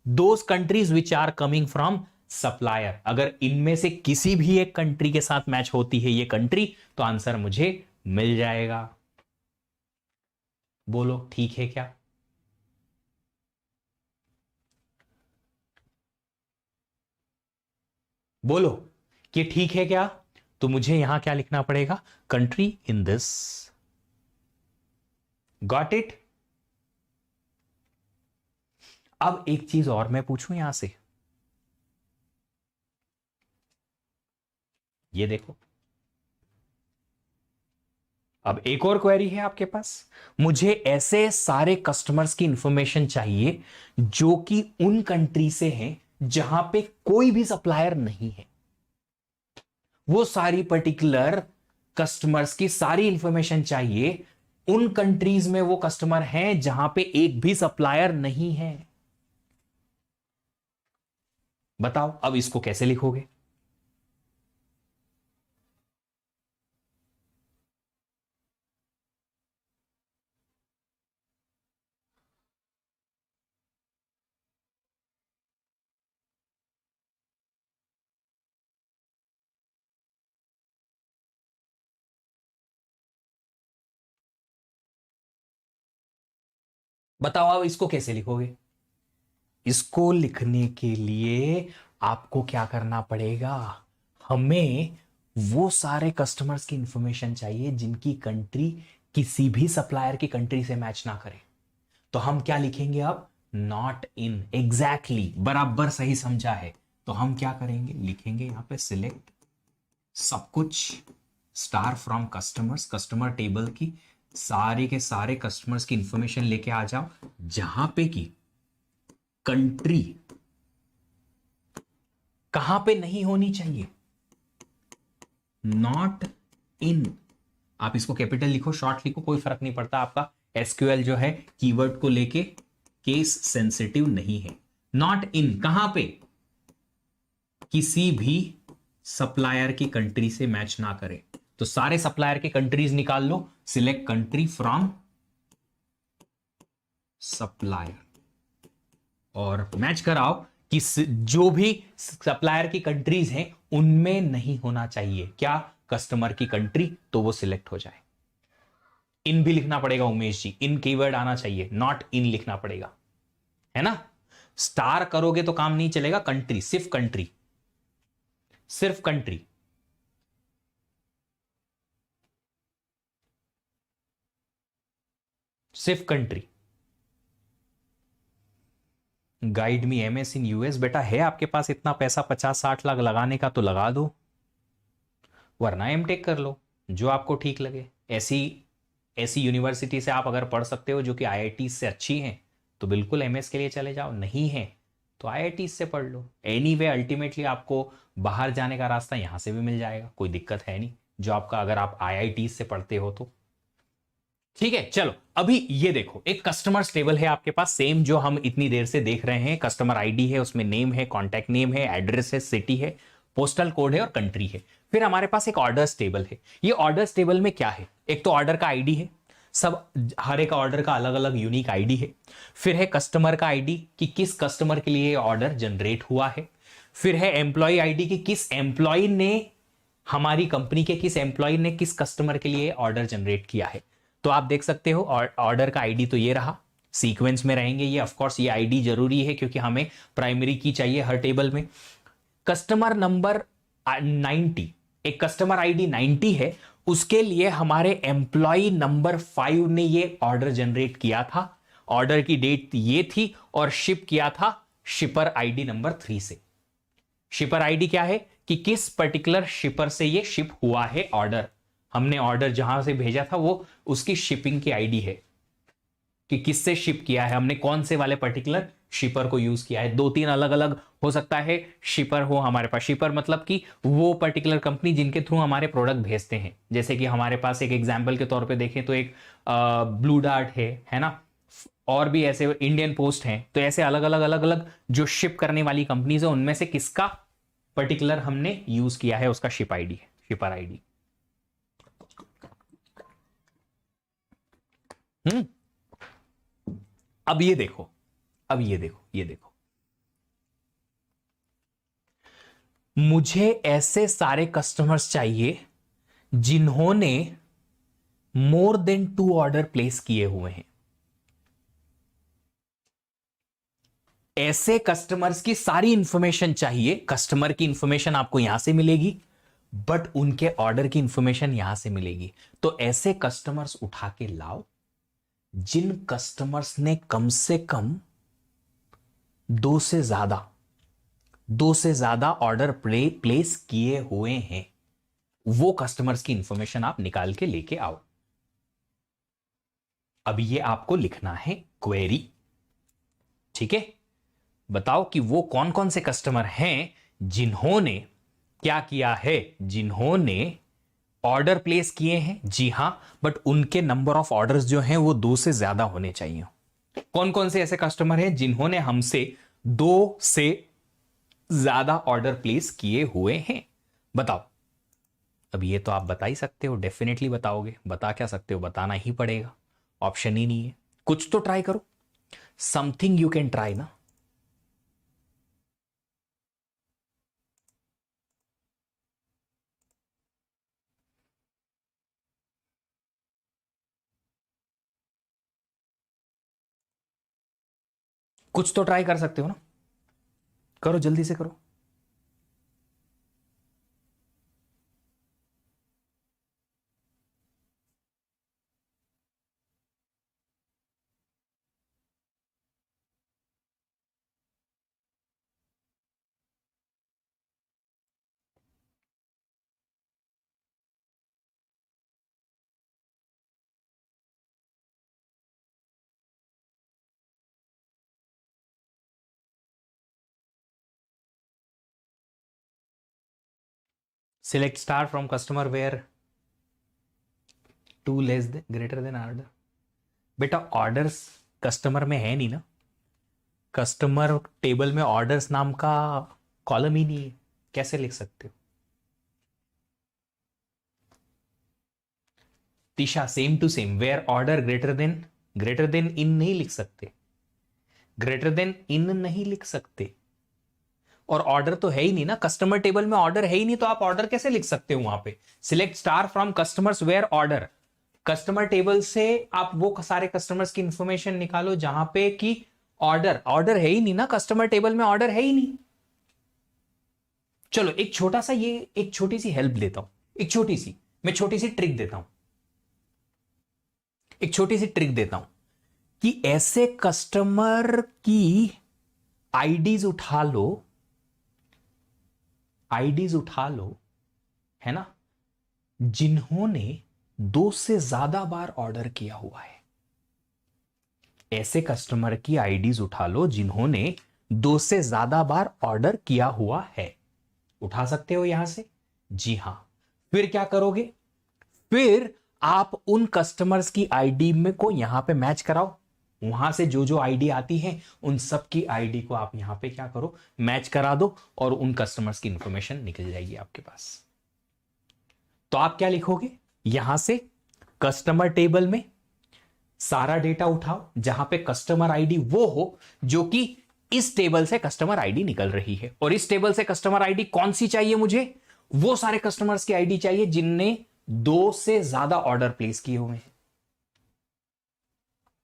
those countries which are coming from supplier. अगर इनमें से किसी भी एक कंट्री के साथ मैच होती है ये कंट्री तो आंसर मुझे मिल जाएगा। बोलो ठीक है क्या? बोलो कि ठीक है क्या? तो मुझे यहां क्या लिखना पड़ेगा, country in this. Got it? अब एक चीज और मैं पूछूं यहां से, ये देखो, अब एक और क्वेरी है आपके पास। मुझे ऐसे सारे कस्टमर्स की इंफॉर्मेशन चाहिए जो कि उन कंट्री से हैं जहां पे कोई भी सप्लायर नहीं है। वो सारी पर्टिकुलर कस्टमर्स की सारी इंफॉर्मेशन चाहिए, उन कंट्रीज में वो कस्टमर हैं जहां पे एक भी सप्लायर नहीं है। बताओ अब इसको कैसे लिखोगे? बताओ अब इसको कैसे लिखोगे? इसको लिखने के लिए आपको क्या करना पड़ेगा, हमें वो सारे कस्टमर्स की इंफॉर्मेशन चाहिए जिनकी कंट्री किसी भी सप्लायर की कंट्री से मैच ना करे। तो हम क्या लिखेंगे अब, नॉट इन। एग्जैक्टली, बराबर सही समझा है। तो हम क्या करेंगे, लिखेंगे यहां पे सिलेक्ट सब कुछ star from customers, customer table की सारे के सारे कस्टमर्स की इंफॉर्मेशन लेके आ जाओ, जहां पे की कंट्री कहां पे नहीं होनी चाहिए, नॉट इन। आप इसको कैपिटल लिखो, शॉर्ट लिखो, कोई फर्क नहीं पड़ता, आपका एसक्यूएल जो है कीवर्ड को लेके केस सेंसिटिव नहीं है। नॉट इन कहां पे, किसी भी सप्लायर की कंट्री से मैच ना करे। तो सारे सप्लायर के कंट्रीज निकाल लो, सिलेक्ट कंट्री फ्रॉम सप्लायर और मैच कराओ कि जो भी सप्लायर की कंट्रीज हैं उनमें नहीं होना चाहिए क्या, कस्टमर की कंट्री, तो वो सिलेक्ट हो जाए। इन भी लिखना पड़ेगा उमेश जी, इन कीवर्ड आना चाहिए, नॉट इन लिखना पड़ेगा, है ना। स्टार करोगे तो काम नहीं चलेगा, कंट्री, सिर्फ कंट्री, सिर्फ कंट्री। सिर्फ country. Guide me MS in US, बेटा है आपके पास इतना पैसा 50-60 लाख लगाने का तो लगा दो, वरना एमटेक कर लो, जो आपको ठीक लगे। ऐसी ऐसी यूनिवर्सिटी से आप अगर पढ़ सकते हो जो कि आईआईटी से अच्छी हैं, तो बिल्कुल एमएस के लिए चले जाओ, नहीं है तो आईआईटी से पढ़ लो। एनीवे अल्टीमेटली आपको बाहर जाने का रास्ता यहां से भी मिल जाएगा, कोई दिक्कत है नहीं, जो आपका, अगर आप आईआईटी से पढ़ते हो तो। ठीक है, चलो अभी ये देखो, एक कस्टमर टेबल है आपके पास, सेम जो हम इतनी देर से देख रहे हैं। कस्टमर आईडी है, उसमें नेम है, कॉन्टैक्ट नेम है, एड्रेस है, सिटी है, पोस्टल कोड है और कंट्री है। फिर हमारे पास एक ऑर्डर्स टेबल है। ये ऑर्डर्स टेबल में क्या है, एक तो ऑर्डर का आईडी है, सब हर एक ऑर्डर का अलग अलग यूनिक आईडी है। फिर है कस्टमर का आईडी कि किस कस्टमर के लिए ऑर्डर जनरेट हुआ है। फिर है एम्प्लॉय आईडी कि किस एम्प्लॉय ने, हमारी कंपनी के किस एम्प्लॉय ने किस कस्टमर के लिए ऑर्डर जनरेट किया है। तो आप देख सकते हो ऑर्डर का आईडी तो ये रहा, सीक्वेंस में रहेंगे ये, ऑफ कोर्स ये आईडी जरूरी है क्योंकि हमें प्राइमरी की चाहिए हर टेबल में। कस्टमर नंबर 90, एक कस्टमर आईडी 90 है, उसके लिए हमारे एम्प्लॉय नंबर 5 ने ये ऑर्डर जनरेट किया था, ऑर्डर की डेट ये थी और शिप किया था शिपर आईडी नंबर 3 से। शिपर आईडी क्या है कि किस पर्टिकुलर शिपर से ये शिप हुआ है ऑर्डर, हमने ऑर्डर जहां से भेजा था वो उसकी शिपिंग की आईडी है कि किससे शिप किया है, हमने कौन से वाले पर्टिकुलर शिपर को यूज किया है। 2-3 अलग अलग हो सकता है शिपर हो हमारे पास। शिपर मतलब कि वो पर्टिकुलर कंपनी जिनके थ्रू हमारे प्रोडक्ट भेजते हैं। जैसे कि हमारे पास एक एग्जाम्पल के तौर पे देखें तो एक ब्लू डार्ट है ना, और भी ऐसे इंडियन पोस्ट हैं। तो ऐसे अलग अलग अलग अलग जो शिप करने वाली कंपनीज है उनमें से किसका पर्टिकुलर हमने यूज किया है उसका शिप आईडी है, शिपर आईडी। हम्म। अब ये देखो, अब ये देखो, मुझे ऐसे सारे कस्टमर्स चाहिए जिन्होंने मोर देन 2 ऑर्डर प्लेस किए हुए हैं। ऐसे कस्टमर्स की सारी इंफॉर्मेशन चाहिए। कस्टमर की इंफॉर्मेशन आपको यहां से मिलेगी, बट उनके ऑर्डर की इंफॉर्मेशन यहां से मिलेगी। तो ऐसे कस्टमर्स उठा के लाओ जिन कस्टमर्स ने कम से कम दो से ज्यादा ऑर्डर प्लेस किए हुए हैं, वो कस्टमर्स की इंफॉर्मेशन आप निकाल के लेके आओ। अब ये आपको लिखना है क्वेरी, ठीक है। बताओ कि वो कौन कौन से कस्टमर हैं जिन्होंने क्या किया है, जिन्होंने ऑर्डर प्लेस किए हैं, जी हां, बट उनके नंबर ऑफ ऑर्डर्स जो हैं वो 2 से ज्यादा होने चाहिए। कौन कौन से ऐसे कस्टमर हैं जिन्होंने हमसे 2 से ज्यादा ऑर्डर प्लेस किए हुए हैं, बताओ। अब ये तो आप बता ही सकते हो, डेफिनेटली बताओगे, बता क्या सकते हो, बताना ही पड़ेगा, ऑप्शन ही नहीं है। कुछ तो ट्राई करो, समथिंग यू कैन ट्राई ना। कुछ तो ट्राई कर सकते हो ना, करो जल्दी से करो। Select star from customer where to less greater than order. बेटा ऑर्डर्स कस्टमर में है नहीं ना, कस्टमर टेबल में ऑर्डर्स नाम का कॉलम ही नहीं है, कैसे लिख सकते हो? तिशा same to same, where order greater than इन नहीं लिख सकते, ग्रेटर देन इन नहीं लिख सकते, और ऑर्डर तो है ही नहीं ना, कस्टमर टेबल में ऑर्डर है ही नहीं, तो आप ऑर्डर कैसे लिख सकते हो वहां पे? Select star from customers where order, customer table से आप वो सारे कस्टमर्स की इंफॉर्मेशन निकालो जहां पे कि ऑर्डर है ही नहीं ना, कस्टमर टेबल में ऑर्डर है ही नहीं। चलो एक छोटा सा, ये एक छोटी सी हेल्प देता हूं, एक छोटी सी, मैं छोटी सी ट्रिक देता हूं, एक छोटी सी ट्रिक देता हूं कि ऐसे कस्टमर की आईडीज उठा लो, आईडीज उठा लो, है ना, जिन्होंने 2 से ज्यादा बार ऑर्डर किया हुआ है। ऐसे कस्टमर की आईडीज उठा लो जिन्होंने 2 से ज्यादा बार ऑर्डर किया हुआ है। उठा सकते हो यहां से? जी हां। फिर क्या करोगे? फिर आप उन कस्टमर्स की आईडी में को यहां पे मैच कराओ, वहां से जो जो आईडी आती है उन सब की आईडी को आप यहां पे क्या करो, मैच करा दो, और उन कस्टमर्स की इंफॉर्मेशन निकल जाएगी आपके पास। तो आप क्या लिखोगे यहां से? कस्टमर टेबल में सारा डेटा उठाओ जहां पे कस्टमर आईडी वो हो जो कि इस टेबल से कस्टमर आईडी निकल रही है, और इस टेबल से कस्टमर आईडी कौन सी चाहिए मुझे? वो सारे कस्टमर्स की आईडी चाहिए जिनने 2 से ज्यादा ऑर्डर प्लेस किए हुए हैं।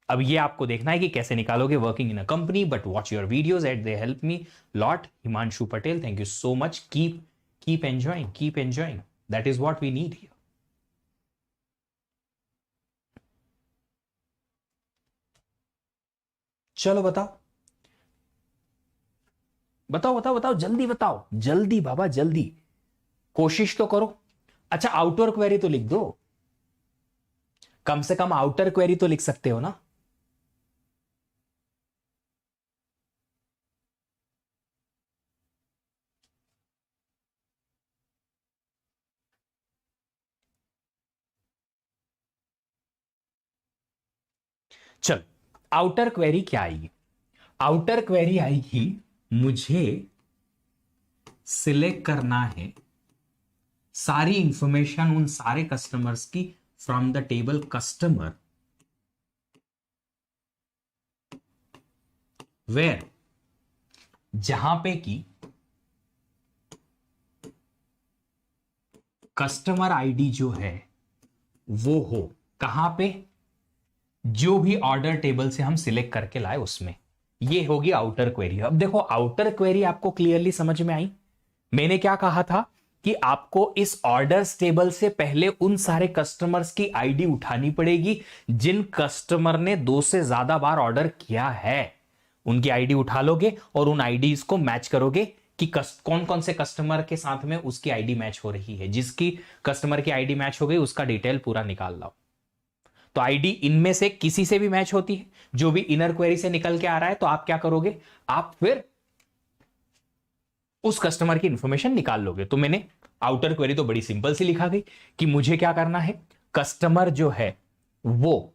अब ये आपको देखना है कि कैसे निकालोगे working in a company, but watch your videos at they help me lot. Himanshu Patel, thank you so much. Keep enjoying, that is what we need here. चलो बताओ बताओ बताओ बताओ, जल्दी बताओ, जल्दी बाबा जल्दी, कोशिश तो करो। अच्छा आउटर क्वेरी तो लिख दो, कम से कम आउटर क्वेरी तो लिख सकते हो ना। चल आउटर क्वेरी क्या आएगी? आउटर क्वेरी आएगी, मुझे सिलेक्ट करना है सारी इंफॉर्मेशन उन सारे कस्टमर्स की from the table customer where, जहां पे कि कस्टमर आईडी जो है वो हो कहां पे, जो भी ऑर्डर टेबल से हम सिलेक्ट करके लाए उसमें। ये होगी आउटर क्वेरी। अब देखो आउटर क्वेरी आपको क्लियरली समझ में आई। मैंने क्या कहा था कि आपको इस ऑर्डर्स टेबल से पहले उन सारे कस्टमर्स की आईडी उठानी पड़ेगी जिन कस्टमर ने 2 से ज्यादा बार ऑर्डर किया है। उनकी आईडी उठा लोगे और उन आईडीज को मैच करोगे कि कौन कौन से कस्टमर के साथ में उसकी आईडी मैच हो रही है। जिसकी कस्टमर की आईडी मैच हो गई उसका डिटेल पूरा निकाल लाओ। तो आईडी इनमें से किसी से भी मैच होती है, जो भी इनर क्वेरी से निकल के आ रहा है, तो आप क्या करोगे, आप फिर उस कस्टमर की इंफॉर्मेशन निकाल लोगे। तो मैंने आउटर क्वेरी तो बड़ी सिंपल सी लिखा गई कि मुझे क्या करना है, कस्टमर जो है वो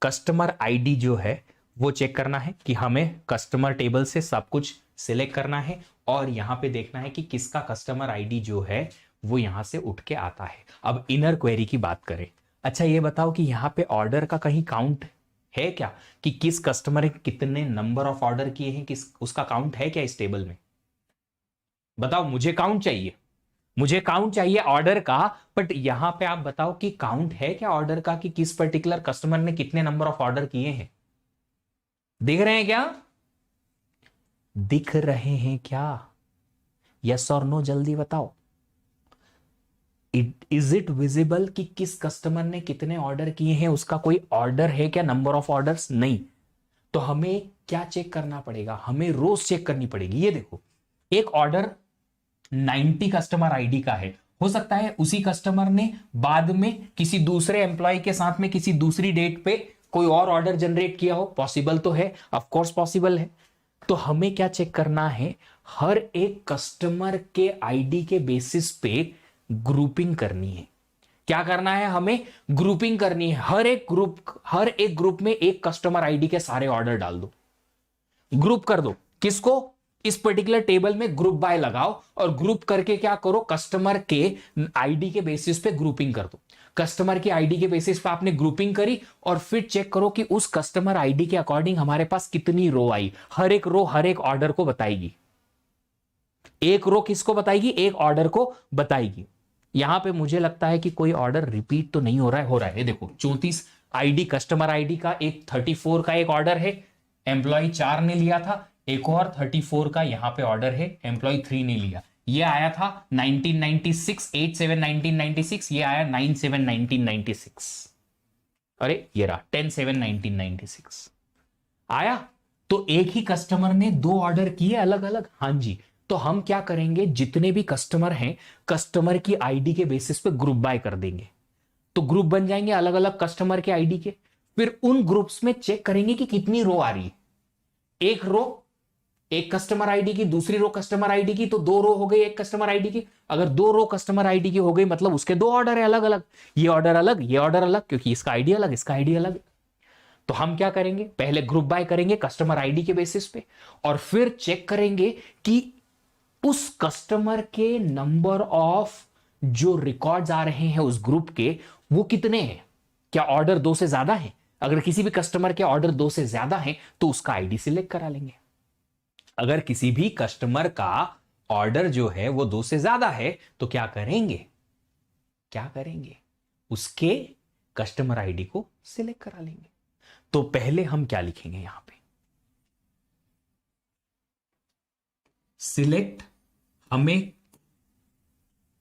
कस्टमर आईडी जो है वो चेक करना है कि हमें कस्टमर टेबल से सब कुछ सिलेक्ट करना है, और यहां पे देखना है कि किसका कस्टमर आईडी जो है वो यहां से उठ के आता है। अब इनर क्वेरी की बात करें, अच्छा ये बताओ कि यहां पे ऑर्डर का कहीं काउंट है क्या, कि किस कस्टमर ने कितने नंबर ऑफ ऑर्डर किए हैं, किस उसका काउंट है क्या इस टेबल में? बताओ, मुझे काउंट चाहिए, मुझे काउंट चाहिए ऑर्डर का, बट यहां पे आप बताओ कि काउंट है क्या ऑर्डर का, कि किस पर्टिकुलर कस्टमर ने कितने नंबर ऑफ ऑर्डर किए हैं। दिख रहे हैं क्या? दिख रहे हैं क्या? यस और नो जल्दी बताओ। इज इट विजिबल कि किस कस्टमर ने कितने ऑर्डर किए हैं, उसका कोई ऑर्डर है क्या, नंबर ऑफ ऑर्डर्स? नहीं। तो हमें क्या चेक करना पड़ेगा, हमें रोज चेक करनी पड़ेगी। ये देखो एक ऑर्डर 90 कस्टमर आईडी का है, हो सकता है उसी कस्टमर ने बाद में किसी दूसरे एम्प्लॉय के साथ में किसी दूसरी डेट पे कोई और ऑर्डर जनरेट किया हो, पॉसिबल तो है, ऑफ कोर्स पॉसिबल है। तो हमें क्या चेक करना है, हर एक कस्टमर के आईडी के बेसिस पे ग्रुपिंग करनी है। क्या करना है हमें? ग्रुपिंग करनी है। हर एक ग्रुप में एक कस्टमर आईडी के सारे ऑर्डर डाल दो, ग्रुप कर दो। किसको? इस पर्टिकुलर टेबल में ग्रुप बाय लगाओ और ग्रुप करके क्या करो, कस्टमर के आईडी के बेसिस पे ग्रुपिंग कर दो। कस्टमर की आईडी के बेसिस पे आपने ग्रुपिंग करी और फिर चेक करो कि उस कस्टमर आईडी के अकॉर्डिंग हमारे पास कितनी रो आई। हर एक रो हर एक ऑर्डर को बताएगी। एक रो किसको बताएगी? एक ऑर्डर को बताएगी। यहां पे मुझे लगता है कि कोई ऑर्डर रिपीट तो नहीं हो रहा है। हो रहा है, ये देखो 34 आईडी कस्टमर आईडी का, एक 34 का एक ऑर्डर है, एम्प्लॉय 4 ने लिया था। एक और 34 का यहां पे ऑर्डर है, एम्प्लॉय 3 ने लिया। ये आया था 1996, 87 1996, ये आया 97 1996। अरे ये रहा 10/7 1996 आया। तो एक ही कस्टमर ने दो ऑर्डर किए अलग अलग। हां जी, तो हम क्या करेंगे, जितने भी कस्टमर हैं कस्टमर की आईडी के बेसिस पे ग्रुप बाय कर देंगे। तो ग्रुप बन जाएंगे अलग अलग कस्टमर के आईडी के। फिर उन ग्रुप्स में चेक करेंगे कि कितनी रो आ रही है। एक रो एक कस्टमर आईडी की, दूसरी रो कस्टमर आईडी की, तो दो रो हो गई एक कस्टमर आईडी की। अगर दो रो कस्टमर आईडी की हो गई मतलब उसके दो ऑर्डर है अलग अलग, ये ऑर्डर अलग ये ऑर्डर अलग, क्योंकि इसका आईडी अलग इसका आईडी अलग। तो हम क्या करेंगे, पहले ग्रुप बाय करेंगे कस्टमर आईडी के बेसिस पे और फिर चेक करेंगे कि उस कस्टमर के नंबर ऑफ जो रिकॉर्ड्स आ रहे हैं उस ग्रुप के वो कितने हैं। क्या ऑर्डर 2 से ज्यादा है? अगर किसी भी कस्टमर के ऑर्डर 2 से ज्यादा हैं तो उसका आईडी सिलेक्ट करा लेंगे। अगर किसी भी कस्टमर का ऑर्डर जो है वो 2 से ज्यादा है तो क्या करेंगे, उसके कस्टमर आईडी को सिलेक्ट करा लेंगे। तो पहले हम क्या लिखेंगे यहां पे, सिलेक्ट, हमें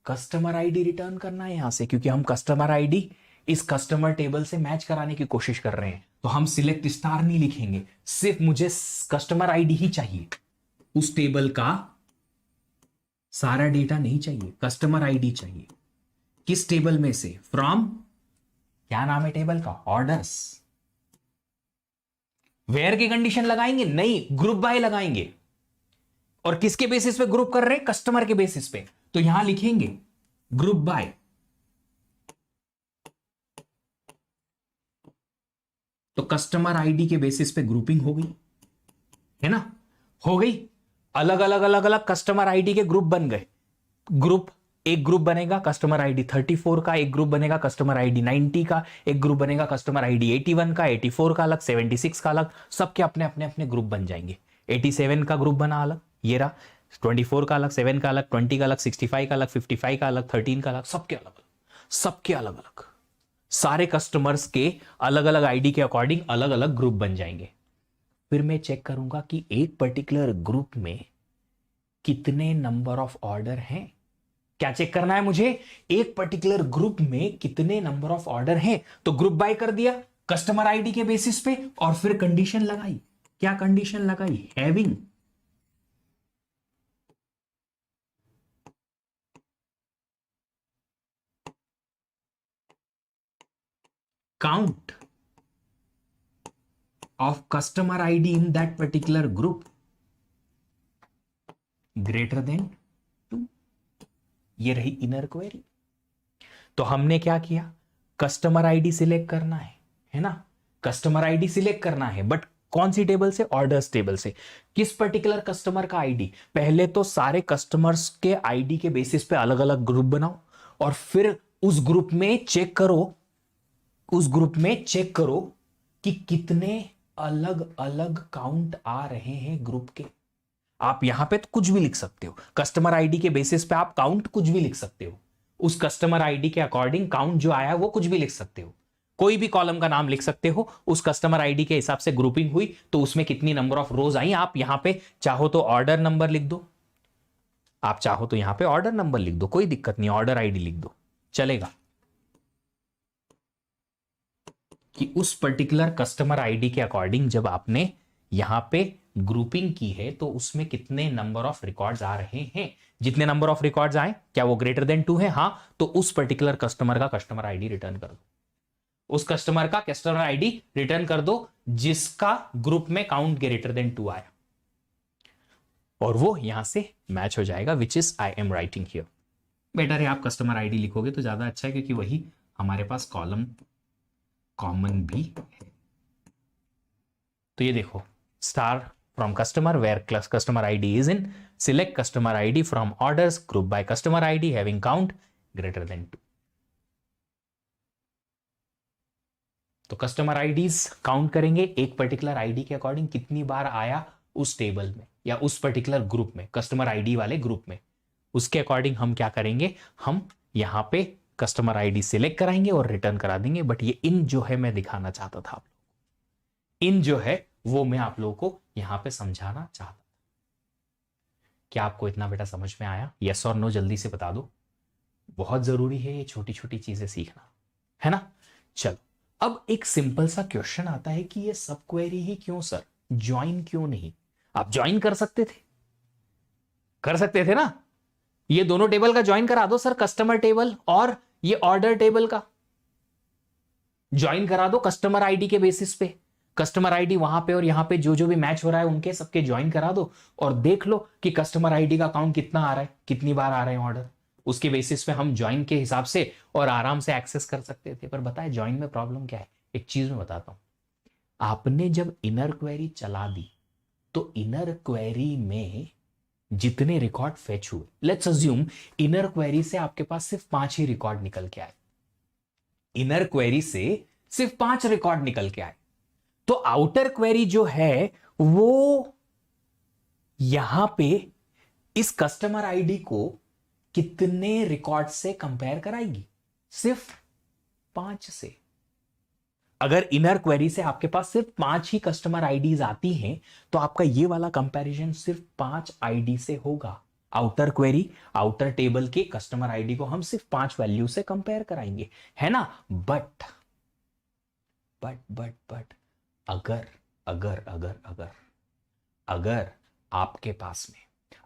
कस्टमर आईडी रिटर्न करना है यहां से, क्योंकि हम कस्टमर आईडी इस कस्टमर टेबल से मैच कराने की कोशिश कर रहे हैं। तो हम सिलेक्ट स्टार नहीं लिखेंगे, सिर्फ मुझे कस्टमर आईडी ही चाहिए, उस टेबल का सारा डेटा नहीं चाहिए, कस्टमर आईडी चाहिए। किस टेबल में से? फ्रॉम, क्या नाम है टेबल का? ऑर्डर्स। वेयर की कंडीशन लगाएंगे? नहीं, ग्रुप बाय लगाएंगे। और किसके बेसिस पे ग्रुप कर रहे हैं? कस्टमर के बेसिस पे। तो यहां लिखेंगे ग्रुप बाय। तो कस्टमर आईडी के बेसिस पे ग्रुपिंग हो गई है ना, हो गई। अलग अलग कस्टमर आईडी के ग्रुप बन गए। एक ग्रुप बनेगा कस्टमर आईडी 34 का, एक ग्रुप बनेगा कस्टमर आईडी 90 का, एक ग्रुप बनेगा कस्टमर आईडी 81 का, 84 का अलग, 76 का अलग, सबके अपने अपने अपने ग्रुप बन जाएंगे। 87 का ग्रुप बना अलग, ये रहा 24 का अलग, 7 का अलग, 20 का अलग, 65 का अलग, 55 का अलग, 13 का अलग, सबके अलग अलग, सबके अलग अलग, सारे कस्टमर्स के अलग अलग आईडी के अकॉर्डिंग अलग अलग ग्रुप बन जाएंगे। फिर मैं चेक करूंगा कि एक पर्टिकुलर ग्रुप में कितने नंबर ऑफ ऑर्डर हैं। क्या चेक करना है मुझे? एक पर्टिकुलर ग्रुप में कितने नंबर ऑफ ऑर्डर हैं। तो ग्रुप बाय कर दिया कस्टमर आईडी के बेसिस पे और फिर कंडीशन लगाई। क्या कंडीशन लगाई? Having count of customer ID in that particular group greater than 2। ये रही इनर क्वेरी। तो हमने क्या किया, कस्टमर आईडी सिलेक्ट करना है ना, कस्टमर आईडी सिलेक्ट करना है, बट कौन सी टेबल से? ऑर्डर्स टेबल से। किस पर्टिकुलर कस्टमर का आईडी? पहले तो सारे कस्टमर्स के आईडी के बेसिस पे अलग अलग ग्रुप बनाओ और फिर उस ग्रुप में चेक करो कि कितने अलग अलग काउंट आ रहे हैं ग्रुप के। आप यहां पे तो कुछ भी लिख सकते हो, कस्टमर आईडी के बेसिस पे आप काउंट कुछ भी लिख सकते हो, उस कस्टमर आईडी के अकॉर्डिंग काउंट जो आया वो कुछ भी लिख सकते हो, कोई भी कॉलम का नाम लिख सकते हो। उस कस्टमर आईडी के हिसाब से ग्रुपिंग हुई तो उसमें कितनी नंबर ऑफ रोज आई। आप यहां पे चाहो तो ऑर्डर नंबर लिख दो, आप चाहो तो यहां पे ऑर्डर नंबर लिख दो, कोई दिक्कत नहीं, ऑर्डर आईडी लिख दो, चलेगा। कि उस पर्टिकुलर कस्टमर आईडी के अकॉर्डिंग जब आपने यहां पे ग्रुपिंग की है तो उसमें कितने नंबर ऑफ रिकॉर्ड्स आ रहे हैं। जितने नंबर ऑफ रिकॉर्ड्स आए क्या वो ग्रेटर देन 2 है? हां, तो उस पर्टिकुलर कस्टमर का कस्टमर आईडी रिटर्न कर दो, उस कस्टमर का कस्टमर आईडी रिटर्न कर दो जिसका ग्रुप में काउंट ग्रेटर देन 2 आया, और वो यहां से मैच हो जाएगा, which is I am writing here. Better है आप कस्टमर आईडी लिखोगे तो ज्यादा अच्छा है, क्योंकि वही हमारे पास कॉलम कॉमन भी है। तो ये देखो, star from customer where class customer ID is in, select customer ID from orders group by customer ID having count greater than 2। तो कस्टमर आईडीज काउंट करेंगे एक पर्टिकुलर आईडी के अकॉर्डिंग कितनी बार आया उस टेबल में या उस पर्टिकुलर ग्रुप में, कस्टमर आईडी वाले ग्रुप में, उसके अकॉर्डिंग हम क्या करेंगे, हम यहां पे कस्टमर आईडी सिलेक्ट कराएंगे और रिटर्न करा देंगे। बट ये इन जो है मैं दिखाना चाहता था आप लोग, इन जो है वो मैं आप लोगों को यहां पे समझाना चाहता था। क्या आपको इतना बेटा समझ में आया? यस और नो जल्दी से बता दो, बहुत जरूरी है ये छोटी छोटी चीजें सीखना, है ना। चलो, अब एक सिंपल सा क्वेश्चन आता है कि ये सब क्वेरी ही क्यों सर, ज्वाइन क्यों नहीं? आप ज्वाइन कर सकते थे, कर सकते थे ना, ये दोनों टेबल का ज्वाइन करा दो सर, कस्टमर टेबल और ये ऑर्डर टेबल का ज्वाइन करा दो कस्टमर आईडी के बेसिस पे, कस्टमर आईडी वहां पे और यहां पे जो जो भी मैच हो रहा है उनके सबके ज्वाइन करा दो और देख लो कि कस्टमर आईडी का काउंट कितना आ रहा है, कितनी बार आ रहे हैं ऑर्डर, उसके बेसिस पे हम ज्वाइन के हिसाब से और आराम से एक्सेस कर सकते थे। पर बताए ज्वाइन में प्रॉब्लम क्या है, एक चीज मैं बताता हूं, आपने जब इनर क्वेरी चला दी तो इनर क्वेरी में जितने रिकॉर्ड फेच हुए, लेट्स अज्यूम इनर क्वेरी से आपके पास सिर्फ 5 ही रिकॉर्ड निकल के आए, इनर क्वेरी से सिर्फ 5 रिकॉर्ड निकल के आए, तो आउटर क्वेरी जो है वो यहां पे इस कस्टमर आईडी को कितने रिकॉर्ड से कंपेयर कराएगी? सिर्फ 5 से। अगर इनर क्वेरी से आपके पास सिर्फ 5 ही कस्टमर आईडीज आती हैं तो आपका ये वाला कंपैरिजन सिर्फ 5 आईडी से होगा। आउटर क्वेरी, आउटर टेबल के कस्टमर आईडी को हम सिर्फ 5 वैल्यू से कंपेयर कराएंगे, है ना। बट अगर अगर अगर अगर अगर आपके पास में,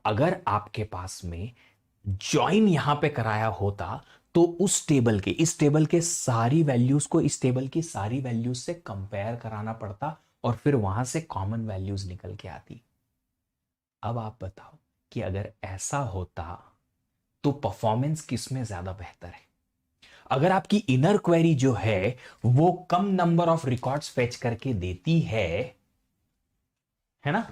अगर आपके पास में ज्वाइन यहां पे कराया होता तो उस टेबल के, इस टेबल के सारी वैल्यूज को इस टेबल की सारी वैल्यूज से कंपेयर कराना पड़ता और फिर वहां से कॉमन वैल्यूज निकल के आती। अब आप बताओ कि अगर ऐसा होता तो परफॉर्मेंस किस में ज्यादा बेहतर है? अगर आपकी इनर क्वेरी जो है वो कम नंबर ऑफ रिकॉर्ड्स फेच करके देती है ना,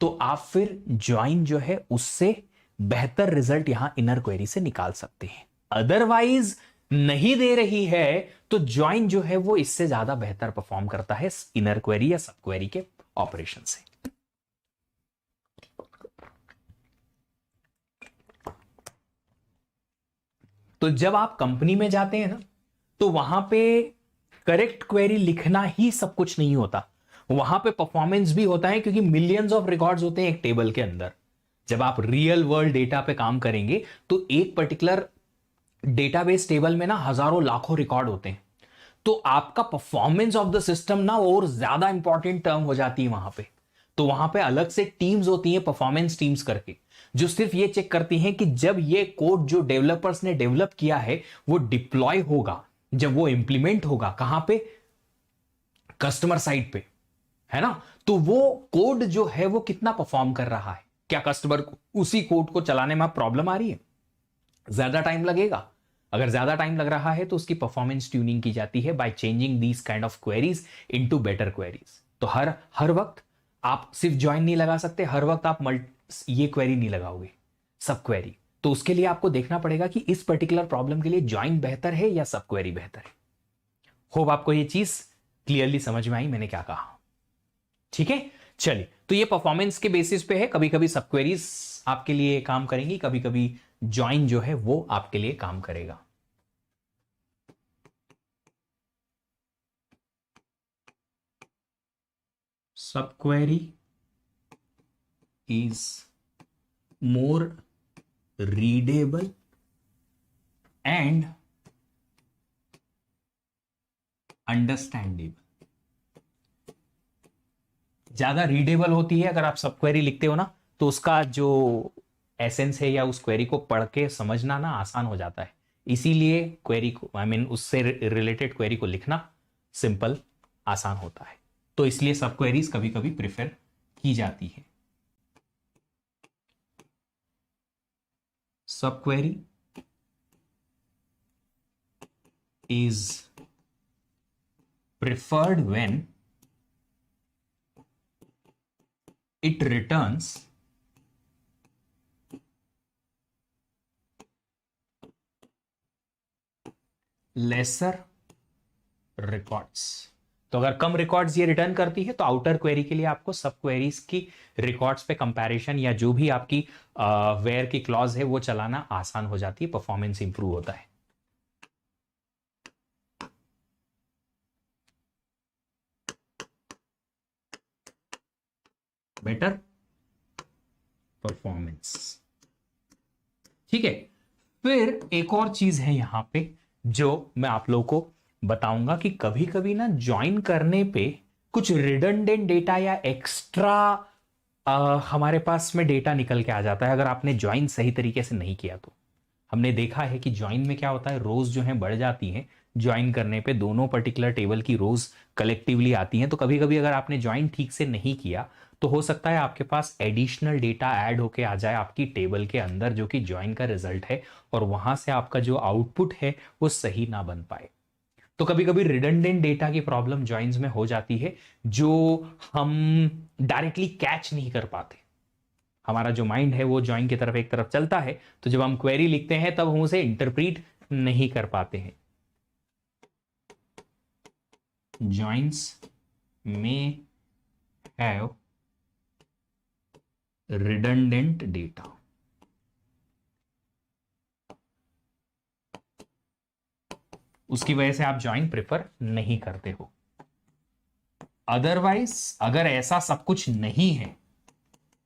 तो आप फिर ज्वाइन जो है उससे बेहतर रिजल्ट यहां इनर क्वेरी से निकाल सकते हैं। अदरवाइज नहीं दे रही है तो ज्वाइन जो है वो इससे ज्यादा बेहतर परफॉर्म करता है इनर क्वेरी या सब क्वेरी के ऑपरेशन से। तो जब आप कंपनी में जाते हैं ना तो वहां पे करेक्ट क्वेरी लिखना ही सब कुछ नहीं होता, वहां पे परफॉर्मेंस भी होता है, क्योंकि मिलियंस ऑफ रिकॉर्ड्स होते हैं एक टेबल के अंदर। जब आप रियल वर्ल्ड डेटा पे काम करेंगे तो एक पर्टिकुलर डेटाबेस टेबल में ना हजारों लाखों रिकॉर्ड होते हैं, तो आपका परफॉर्मेंस ऑफ द सिस्टम ना और ज्यादा इंपॉर्टेंट टर्म हो जाती है वहां पे। तो वहां पे अलग से टीम्स होती हैं, परफॉर्मेंस टीम्स करके, जो सिर्फ ये चेक करती हैं कि जब ये कोड जो डेवलपर्स ने डेवलप किया है वो डिप्लॉय होगा, जब वो इंप्लीमेंट होगा कहां पे, कस्टमर साइड पे, है ना, तो वो कोड जो है वो कितना परफॉर्म कर रहा है, क्या कस्टमर को उसी कोड को चलाने में प्रॉब्लम आ रही है, ज्यादा टाइम लगेगा। अगर ज्यादा टाइम लग रहा है तो उसकी परफॉर्मेंस ट्यूनिंग की जाती है by changing these kind of queries into better queries. तो हर वक्त आप सिर्फ ज्वाइन नहीं लगा सकते, हर वक्त आप ये क्वेरी नहीं लगाओगे, सब क्वेरी। तो उसके लिए आपको देखना पड़ेगा कि इस पर्टिकुलर प्रॉब्लम के लिए ज्वाइन बेहतर है या सब क्वेरी बेहतर है। होप आपको ये चीज क्लियरली समझ में आई मैंने क्या कहा, ठीक है। चलिए, तो ये परफॉर्मेंस के बेसिस पे है, कभी कभी सब क्वेरीज आपके लिए काम करेंगी, कभी कभी ज्वाइन जो है वो आपके लिए काम करेगा। सब query is more readable and understandable. ज्यादा रीडेबल होती है, अगर आप सब क्वेरी लिखते हो ना तो उसका जो एसेंस है या उस क्वेरी को पढ़ के समझना ना आसान हो जाता है, इसीलिए क्वेरी को उससे रिलेटेड क्वेरी को लिखना सिंपल आसान होता है, तो इसलिए सब क्वेरीज कभी कभी प्रिफर की जाती है। सब query is preferred when it returns lesser records। तो अगर कम रिकॉर्ड्स ये रिटर्न करती है तो आउटर क्वेरी के लिए आपको सब क्वेरीज की रिकॉर्ड्स पे कंपैरिजन या जो भी आपकी वेयर की क्लॉज है वो चलाना आसान हो जाती है, परफॉर्मेंस इंप्रूव होता है। Better performance. ठीक है, फिर एक और चीज है यहां पे जो मैं आप लोगों को बताऊंगा कि कभी कभी ना ज्वाइन करने पे कुछ रिडंडेंट डेटा या एक्स्ट्रा हमारे पास में डेटा निकल के आ जाता है अगर आपने ज्वाइन सही तरीके से नहीं किया तो। हमने देखा है कि ज्वाइन में क्या होता है, रोज जो है बढ़ जाती हैं ज्वाइन करने पे, दोनों पर्टिकुलर टेबल की रोज कलेक्टिवली आती हैं। तो कभी कभी अगर आपने ज्वाइन ठीक से नहीं किया तो हो सकता है आपके पास एडिशनल डेटा ऐड होके आ जाए आपकी टेबल के अंदर जो कि ज्वाइन का रिजल्ट है, और वहां से आपका जो आउटपुट है वो सही ना बन पाए। तो कभी कभी रिडंडेंट डेटा की प्रॉब्लम ज्वाइंस में हो जाती है जो हम डायरेक्टली कैच नहीं कर पाते। हमारा जो माइंड है वो ज्वाइन की तरफ एक तरफ चलता है, तो जब हम क्वेरी लिखते हैं तब हम उसे इंटरप्रीट नहीं कर पाते हैं। ज्वाइंस में हैव रिडंडेंट डेटा। उसकी वजह से आप ज्वाइन प्रेफर नहीं करते हो। अदरवाइज अगर ऐसा सब कुछ नहीं है,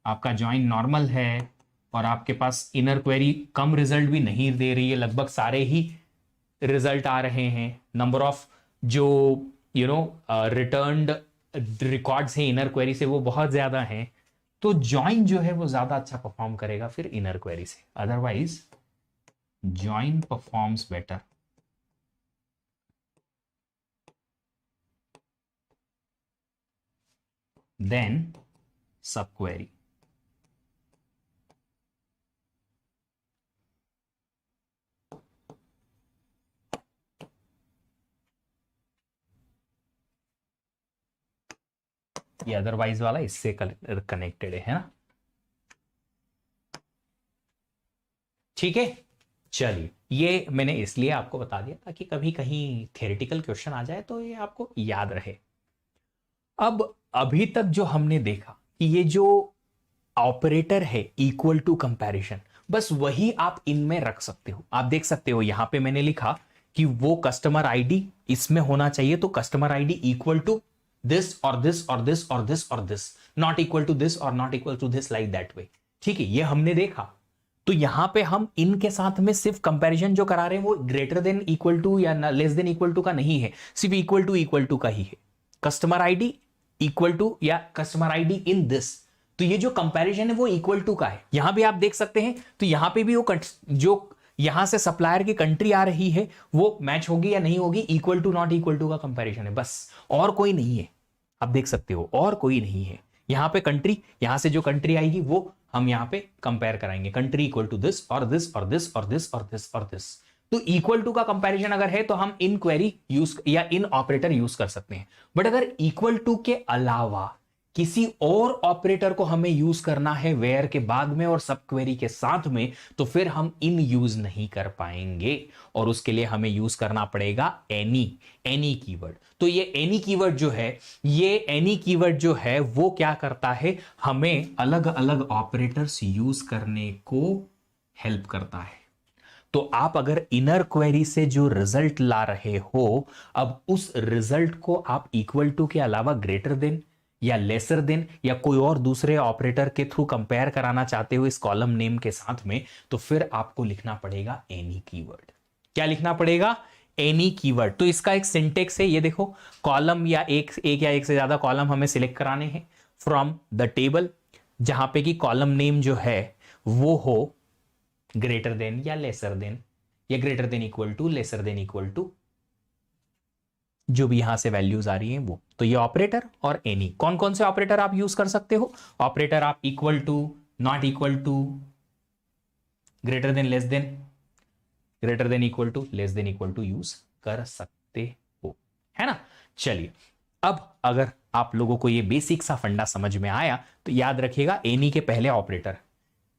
आपका ज्वाइन नॉर्मल है और आपके पास इनर क्वेरी कम रिजल्ट भी नहीं दे रही है, लगभग सारे ही रिजल्ट आ रहे हैं, नंबर ऑफ जो रिटर्न्ड रिकॉर्ड्स हैं इनर क्वेरी से वो बहुत ज्यादा हैं, तो ज्वाइन जो है वो ज्यादा अच्छा परफॉर्म करेगा फिर इनर क्वेरी से। Otherwise join performs better than सब क्वेरी। ये अदरवाइज वाला इससे कनेक्टेड है ना। ठीक है, चलिए ये मैंने इसलिए आपको बता दिया ताकि कभी कहीं थ्योरेटिकल क्वेश्चन आ जाए तो ये आपको याद रहे। अब अभी तक जो हमने देखा कि ये जो ऑपरेटर है इक्वल टू कंपैरिजन, बस वही आप इनमें रख सकते हो। आप देख सकते हो यहां पे मैंने लिखा कि वो कस्टमर आईडी इसमें होना चाहिए, तो customer ID equal to this और दिस और दिस और दिस और this, not equal to this और not equal to this, like that way. ठीक है, ये हमने देखा। तो यहां पे हम इनके साथ में सिर्फ कंपैरिजन जो करा रहे हैं वो ग्रेटर देन इक्वल टू या लेस देन इक्वल टू का नहीं है, सिर्फ इक्वल टू का ही है। कस्टमर आईडी इक्वल टू या कस्टमर आईडी इन दिस, तो ये जो कंपैरिजन है वो इक्वल टू का है। यहां भी आप देख सकते हैं, तो यहां पे भी वो जो यहां से सप्लायर की कंट्री आ रही है वो मैच होगी या नहीं होगी, equal to not equal to का कंपैरिजन है बस, और कोई नहीं है। आप देख सकते हो और कोई नहीं है। यहां पे कंट्री, यहां से जो कंट्री आएगी वो हम यहां पे कंपेयर कराएंगे, कंट्री इक्वल टू दिस और दिस और दिस और दिस और दिस और दिस। तो इक्वल टू का कंपैरिजन अगर है तो हम इन क्वेरी यूज या इन ऑपरेटर यूज कर सकते हैं। बट अगर इक्वल टू के अलावा किसी और ऑपरेटर को हमें यूज करना है वेयर के बाद में और सब क्वेरी के साथ में, तो फिर हम इन यूज नहीं कर पाएंगे और उसके लिए हमें यूज करना पड़ेगा एनी कीवर्ड। तो ये एनी कीवर्ड जो है, ये एनी कीवर्ड जो है वो क्या करता है, हमें अलग अलग ऑपरेटर्स यूज करने को हेल्प करता है। तो आप अगर इनर क्वेरी से जो रिजल्ट ला रहे हो, अब उस रिजल्ट को आप इक्वल टू के अलावा ग्रेटर देन या लेसर देन या कोई और दूसरे ऑपरेटर के थ्रू कंपेयर कराना चाहते हो इस कॉलम नेम के साथ में, तो फिर आपको लिखना पड़ेगा एनी कीवर्ड। क्या लिखना पड़ेगा? Any keyword. तो इसका एक सिंटेक्स है, ये देखो, कॉलम या एक या एक से ज्यादा कॉलम हमें सिलेक्ट कराने हैं फ्रॉम द टेबल, जहां पे कि कॉलम नेम जो है वो हो ग्रेटर देन या लेसर देन या greater than equal to, lesser than equal to, जो भी यहां से वैल्यूज आ रही हैं वो। तो ये ऑपरेटर और एनी, कौन कौन से ऑपरेटर आप यूज कर सकते हो? ऑपरेटर आप equal to, not equal to, greater than, less than, greater than equal to, less than equal to use कर सकते हो, है ना। चलिए, अब अगर आप लोगों को ये बेसिक सा फंडा समझ में आया तो याद रखिएगा एनी के पहले ऑपरेटर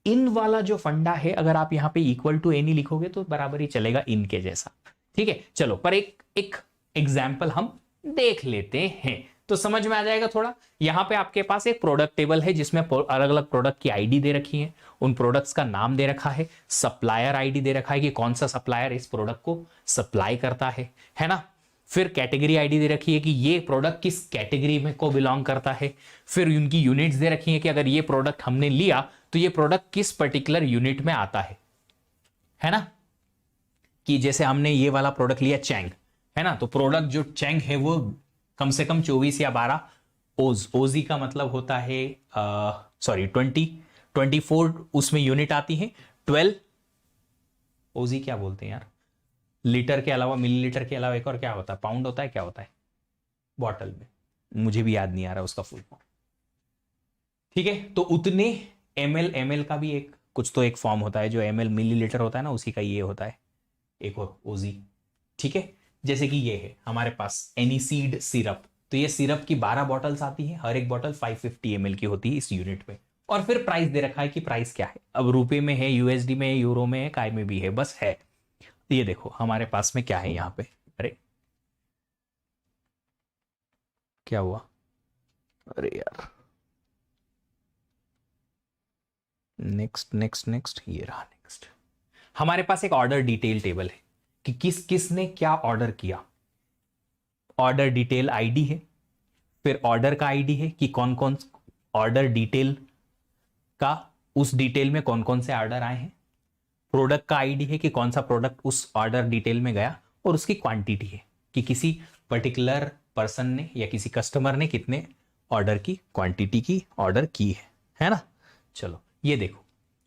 इन वाला जो फंडा है, अगर आप यहां पे इक्वल टू एनी लिखोगे तो बराबर ही चलेगा इन के जैसा। ठीक है, चलो पर एक एक एग्जाम्पल हम देख लेते हैं तो समझ में आ जाएगा थोड़ा। यहां पे आपके पास एक प्रोडक्ट टेबल है जिसमें अलग अलग प्रोडक्ट की आईडी दे रखी है, उन प्रोडक्ट्स का नाम दे रखा है, सप्लायर आईडी दे रखा है कि कौन सा सप्लायर इस प्रोडक्ट को सप्लाई करता है ना। फिर कैटेगरी आईडी दे रखी है कि ये प्रोडक्ट किस कैटेगरी में को बिलोंग करता है। फिर उनकी यूनिट्स दे रखी है कि अगर ये प्रोडक्ट हमने लिया तो ये प्रोडक्ट किस पर्टिकुलर यूनिट में आता है ना। कि जैसे हमने ये वाला प्रोडक्ट लिया चैंग, है ना, तो प्रोडक्ट जो चैंग है वो कम से कम 24 या 12 ओजी का मतलब होता है 24 उसमें यूनिट आती है। 12 ओजी क्या बोलते हैं यार, लीटर के अलावा मिलीलीटर के अलावा एक और क्या होता है, पाउंड होता है, क्या होता है बॉटल में, मुझे भी याद नहीं आ रहा उसका फुल फॉर्म। ठीक है, तो उतने एमएल का भी एक कुछ तो एक फॉर्म होता है, जो एमएल मिलीलीटर होता है ना, उसी का ये होता है एक और ओजी। ठीक है, जैसे कि ये है हमारे पास एनीसीड सिरप, तो ये सिरप की 12 बॉटल्स आती है, हर एक बॉटल 550 ml की होती है इस यूनिट में। और फिर प्राइस दे रखा है कि प्राइस क्या है, अब रुपए में है, यूएसडी में है, यूरो में है, काय में भी है, बस है। ये देखो हमारे पास में क्या है यहाँ पे, अरे क्या हुआ, अरे यार, नेक्स्ट नेक्स्ट नेक्स्ट, ये रहा नेक्स्ट। हमारे पास एक ऑर्डर डिटेल टेबल है कि किस किस ने क्या ऑर्डर किया, ऑर्डर डिटेल आईडी है, फिर ऑर्डर का आईडी है कि कौन कौन ऑर्डर डिटेल का उस डिटेल में कौन कौन से ऑर्डर आए हैं, प्रोडक्ट का आईडी है कि कौन सा प्रोडक्ट उस ऑर्डर डिटेल में गया, और उसकी क्वांटिटी है कि किसी पर्टिकुलर पर्सन ने या किसी कस्टमर ने कितने ऑर्डर की क्वांटिटी की ऑर्डर की है ना। चलो ये देखो,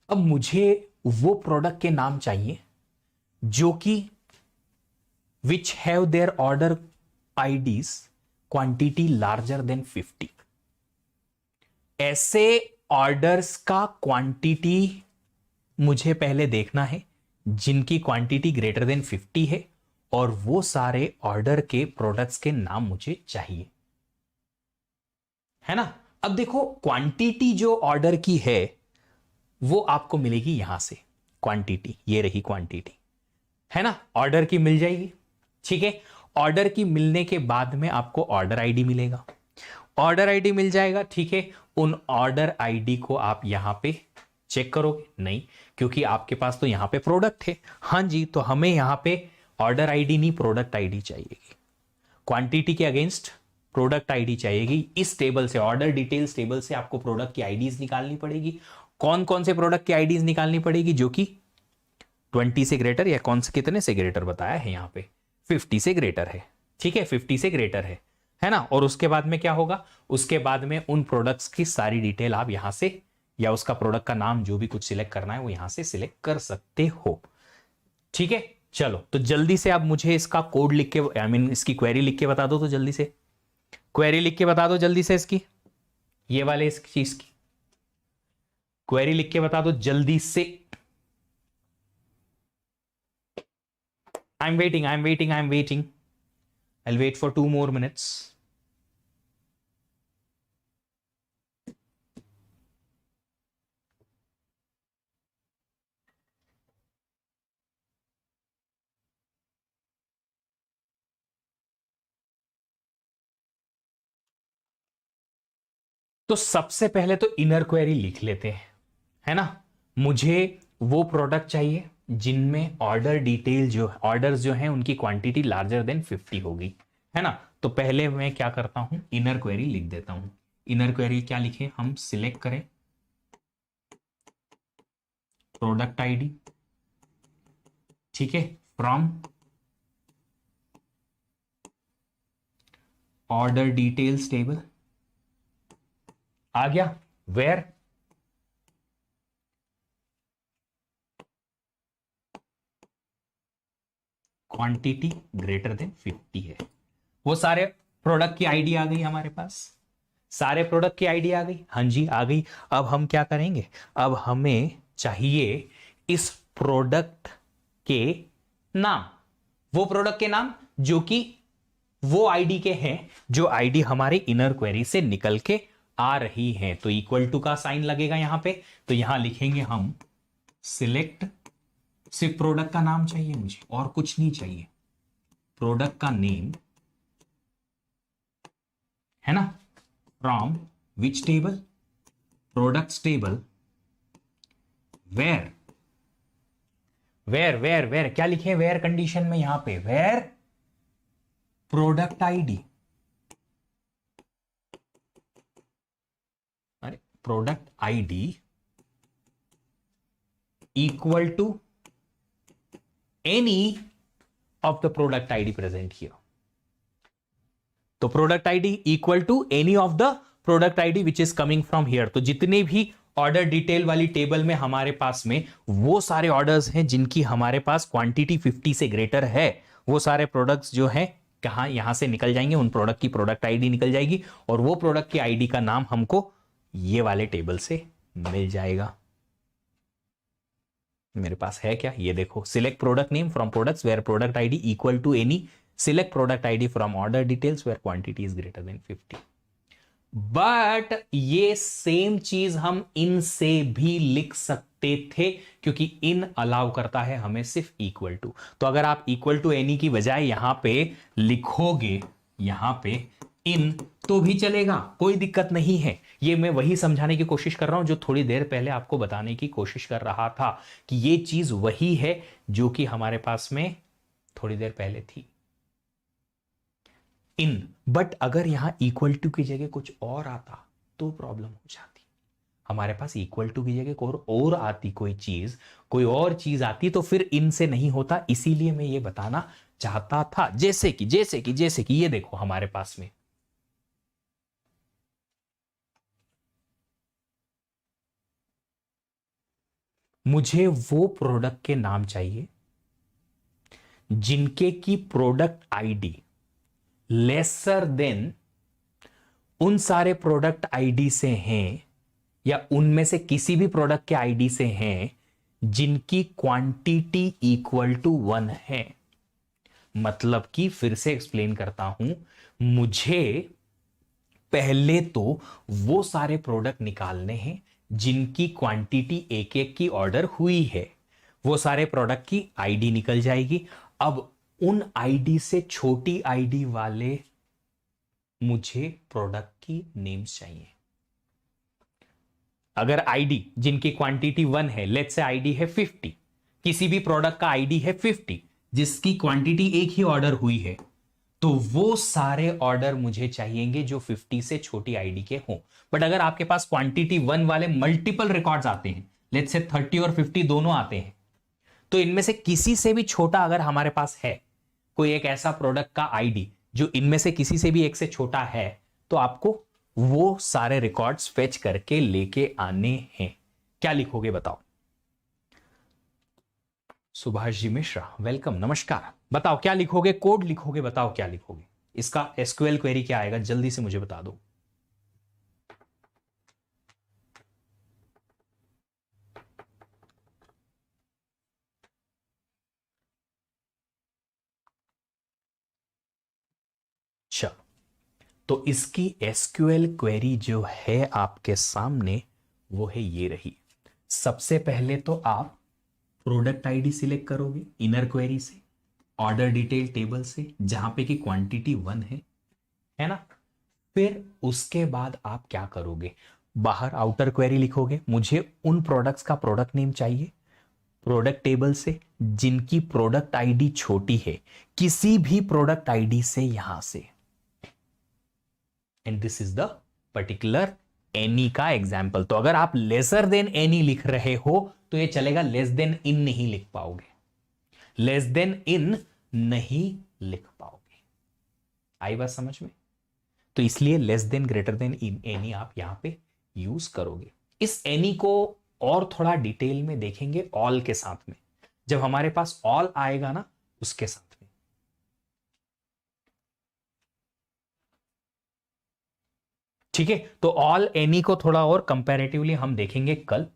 अब मुझे वो प्रोडक्ट के नाम चाहिए जो कि which have their order IDs quantity larger than 50। ऐसे ऑर्डर्स का क्वांटिटी मुझे पहले देखना है जिनकी क्वांटिटी ग्रेटर देन 50 है, और वो सारे ऑर्डर के प्रोडक्ट्स के नाम मुझे चाहिए, है ना। अब देखो क्वांटिटी जो ऑर्डर की है वो आपको मिलेगी यहां से, क्वांटिटी ये रही क्वांटिटी, है ना, ऑर्डर की मिल जाएगी। ठीक है, ऑर्डर की मिलने के बाद में आपको ऑर्डर आईडी मिलेगा, ऑर्डर आईडी मिल जाएगा। ठीक है, उन ऑर्डर आईडी को आप यहां पे चेक करोगे नहीं, क्योंकि आपके पास तो यहां पे प्रोडक्ट है। हाँ जी, तो हमें यहां पे ऑर्डर आईडी नहीं प्रोडक्ट आईडी चाहिएगी, क्वांटिटी के अगेंस्ट प्रोडक्ट आईडी चाहिएगी। इस टेबल से, ऑर्डर डिटेल्स टेबल से आपको प्रोडक्ट की आईडीज निकालनी पड़ेगी। कौन कौन से प्रोडक्ट की आईडीज निकालनी पड़ेगी, जो कि 20 से ग्रेटर, या कौन से कितने से ग्रेटर बताया है यहां पे, 50 से ग्रेटर है। ठीक है, 50 से ग्रेटर है ना। और उसके बाद में क्या होगा, उसके बाद में उन प्रोडक्ट्स की सारी डिटेल आप यहां से, या उसका प्रोडक्ट का नाम जो भी कुछ सिलेक्ट करना है वो यहां से सिलेक्ट कर सकते हो। ठीक है, चलो तो जल्दी से आप मुझे इसका कोड लिख के, आई मीन इसकी क्वेरी लिख के बता दो, तो जल्दी से क्वेरी लिख के बता दो जल्दी से, इसकी ये वाले इस चीज की क्वेरी लिख के बता दो जल्दी से। I'm waiting. I'll wait for 2 more minutes. तो सबसे पहले तो इनर क्वेरी लिख लेते हैं, है ना। मुझे वो प्रोडक्ट चाहिए जिनमें ऑर्डर डिटेल जो ऑर्डर्स जो हैं उनकी क्वांटिटी लार्जर देन 50 होगी, है ना। तो पहले मैं क्या करता हूं, इनर क्वेरी लिख देता हूं। इनर क्वेरी क्या लिखे हम, सिलेक्ट करें प्रोडक्ट आईडी, ठीक है, फ्रॉम ऑर्डर डिटेल्स टेबल, आ गया, वेयर क्वांटिटी ग्रेटर देन 50 है। वो सारे प्रोडक्ट की आईडी आ गई हमारे पास, सारे प्रोडक्ट की आईडी आ गई, हाँ जी आ गई। अब हम क्या करेंगे, अब हमें चाहिए इस प्रोडक्ट के नाम, वो प्रोडक्ट के नाम जो कि वो आईडी के हैं जो आईडी हमारे इनर क्वेरी से निकल के आ रही है। तो इक्वल टू का साइन लगेगा यहां पे, तो यहां लिखेंगे हम सिलेक्ट, सिर्फ प्रोडक्ट का नाम चाहिए मुझे और कुछ नहीं चाहिए, प्रोडक्ट का नेम है ना, from which table, products table, where where where where क्या लिखे वेयर कंडीशन में यहां पे, वेयर प्रोडक्ट आईडी, अरे product ID equal to any of the product ID present here. तो product ID equal to any of the product ID which is coming from here. तो जितने भी ऑर्डर डिटेल वाली table में हमारे पास में वो सारे ऑर्डर्स हैं जिनकी हमारे पास क्वांटिटी 50 से ग्रेटर है, वो सारे प्रोडक्ट्स जो हैं कहां, यहां से निकल जाएंगे, उन प्रोडक्ट की प्रोडक्ट आईडी निकल जाएगी और वो प्रोडक्ट की आईडी का नाम हमको ये वाले टेबल से मिल जाएगा। मेरे पास है क्या, ये देखो, select product name from products where product ID equal to any, select product ID from order details where quantity is greater than 50। But ये सेम चीज हम इन से भी लिख सकते थे क्योंकि इन अलाउ करता है हमें सिर्फ इक्वल टू। तो अगर आप इक्वल टू एनी की बजाय यहां पे लिखोगे यहां पे इन तो भी चलेगा, कोई दिक्कत नहीं है। ये मैं वही समझाने की कोशिश कर रहा हूं जो थोड़ी देर पहले आपको बताने की कोशिश कर रहा था कि ये चीज वही है जो कि हमारे पास में थोड़ी देर पहले थी, इन। बट अगर यहां इक्वल टू की जगह कुछ और आता तो प्रॉब्लम हो जाती। हमारे पास इक्वल टू की जगह और आती कोई चीज, कोई और चीज आती तो फिर इन से नहीं होता। इसीलिए मैं ये बताना चाहता था। जैसे कि ये देखो हमारे पास में मुझे वो प्रोडक्ट के नाम चाहिए जिनके की प्रोडक्ट आईडी लेसर देन उन सारे प्रोडक्ट आईडी से हैं या उनमें से किसी भी प्रोडक्ट के आईडी से हैं जिनकी क्वांटिटी इक्वल टू 1 है। मतलब कि फिर से एक्सप्लेन करता हूं, मुझे पहले तो वो सारे प्रोडक्ट निकालने हैं जिनकी क्वांटिटी एक एक की ऑर्डर हुई है, वो सारे प्रोडक्ट की आईडी निकल जाएगी। अब उन आईडी से छोटी आईडी वाले मुझे प्रोडक्ट की नेम्स चाहिए। अगर आईडी जिनकी क्वांटिटी 1 है, लेट्स से आईडी है 50, किसी भी प्रोडक्ट का आईडी है 50 जिसकी क्वांटिटी एक ही ऑर्डर हुई है, तो वो सारे ऑर्डर मुझे चाहिएंगे जो 50 से छोटी आईडी के हों। बट अगर आपके पास क्वांटिटी 1 वाले मल्टीपल रिकॉर्ड्स आते हैं, लेट्स से 30 और 50 दोनों आते हैं, तो इनमें से किसी से भी छोटा अगर हमारे पास है कोई एक ऐसा प्रोडक्ट का आईडी जो इनमें से किसी से भी एक से छोटा है, तो आपको वो सारे रिकॉर्ड्स फेच करके लेके आने हैं। क्या लिखोगे बताओ? सुभाष जी मिश्रा, वेलकम, नमस्कार। बताओ क्या लिखोगे, कोड लिखोगे, बताओ क्या लिखोगे, इसका एसक्यूएल क्वेरी क्या आएगा, जल्दी से मुझे बता दो। चलो, तो इसकी एसक्यूएल क्वेरी जो है आपके सामने वो है ये रही। सबसे पहले तो आप प्रोडक्ट आईडी सिलेक्ट करोगे इनर क्वेरी से, ऑर्डर डिटेल टेबल से, जहां पे की क्वांटिटी 1 है ना। फिर उसके बाद आप क्या करोगे, बाहर आउटर क्वेरी लिखोगे, मुझे उन प्रोडक्ट्स का प्रोडक्ट नेम चाहिए प्रोडक्ट टेबल से जिनकी प्रोडक्ट आईडी छोटी है किसी भी प्रोडक्ट आईडी से, यहां से। And this is the particular any का एग्जाम्पल। तो अगर आप लेसर देन एनी लिख रहे हो तो ये चलेगा, लेस देन इन नहीं लिख पाओगे, लेस देन इन नहीं लिख पाओगे। आई बात समझ में? तो इसलिए less than greater than in any आप यहां पे यूज करोगे। इस एनी को और थोड़ा डिटेल में देखेंगे ऑल के साथ में, जब हमारे पास ऑल आएगा ना उसके साथ में। ठीक है, तो ऑल एनी को थोड़ा और कंपैरेटिवली हम देखेंगे कल।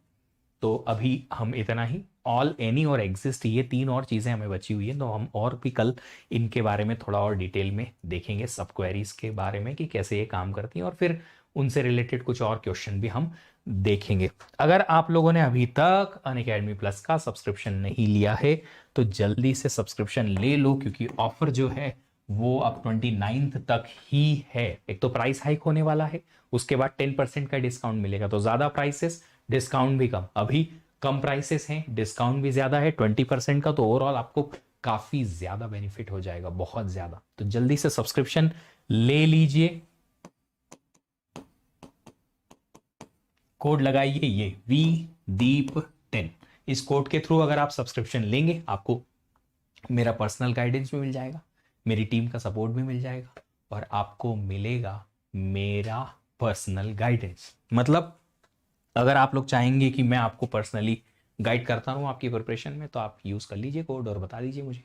तो अभी हम इतना ही ऑल, एनी और एग्जिस्ट, ये 3 और चीज़ें हमें बची हुई है, तो हम और भी कल इनके बारे में थोड़ा और डिटेल में देखेंगे, सब क्वेरीज के बारे में कि कैसे ये काम करती हैं, और फिर उनसे रिलेटेड कुछ और क्वेश्चन भी हम देखेंगे। अगर आप लोगों ने अभी तक अनअकैडमी प्लस का सब्सक्रिप्शन नहीं लिया है तो जल्दी से सब्सक्रिप्शन ले लो, क्योंकि ऑफर जो है वो अब 29 तक ही है। एक तो प्राइस हाइक होने वाला है, उसके बाद 10% का डिस्काउंट मिलेगा, तो ज्यादा प्राइसेस, डिस्काउंट भी कम। अभी कम प्राइसेस हैं, डिस्काउंट भी ज्यादा है 20% का, तो ओवरऑल आपको काफी ज्यादा बेनिफिट हो जाएगा, बहुत ज्यादा। तो जल्दी से सब्सक्रिप्शन ले लीजिए, कोड लगाइए ये वी दीप 10। इस कोड के थ्रू अगर आप सब्सक्रिप्शन लेंगे आपको मेरा पर्सनल गाइडेंस भी मिल जाएगा, मेरी टीम का सपोर्ट भी मिल जाएगा, और आपको मिलेगा मेरा पर्सनल गाइडेंस। मतलब अगर आप लोग चाहेंगे कि मैं आपको पर्सनली गाइड करता हूँ आपकी प्रिपरेशन में, तो आप यूज कर लीजिए कोड और बता दीजिए मुझे,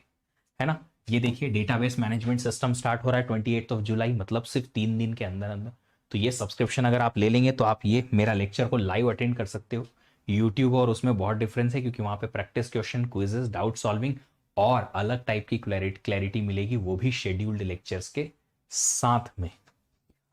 है ना। ये देखिए डेटाबेस मैनेजमेंट सिस्टम स्टार्ट हो रहा है 28 जुलाई, मतलब सिर्फ 3 दिन के अंदर अंदर। तो ये सब्सक्रिप्शन अगर आप ले लेंगे तो आप ये मेरा लेक्चर को लाइव अटेंड कर सकते हो यूट्यूब, और उसमें बहुत डिफरेंस है, क्योंकि वहां पे practice question, quizzes, doubt solving और अलग टाइप की क्लैरिटी मिलेगी, वो भी शेड्यूल्ड लेक्चर्स के साथ में।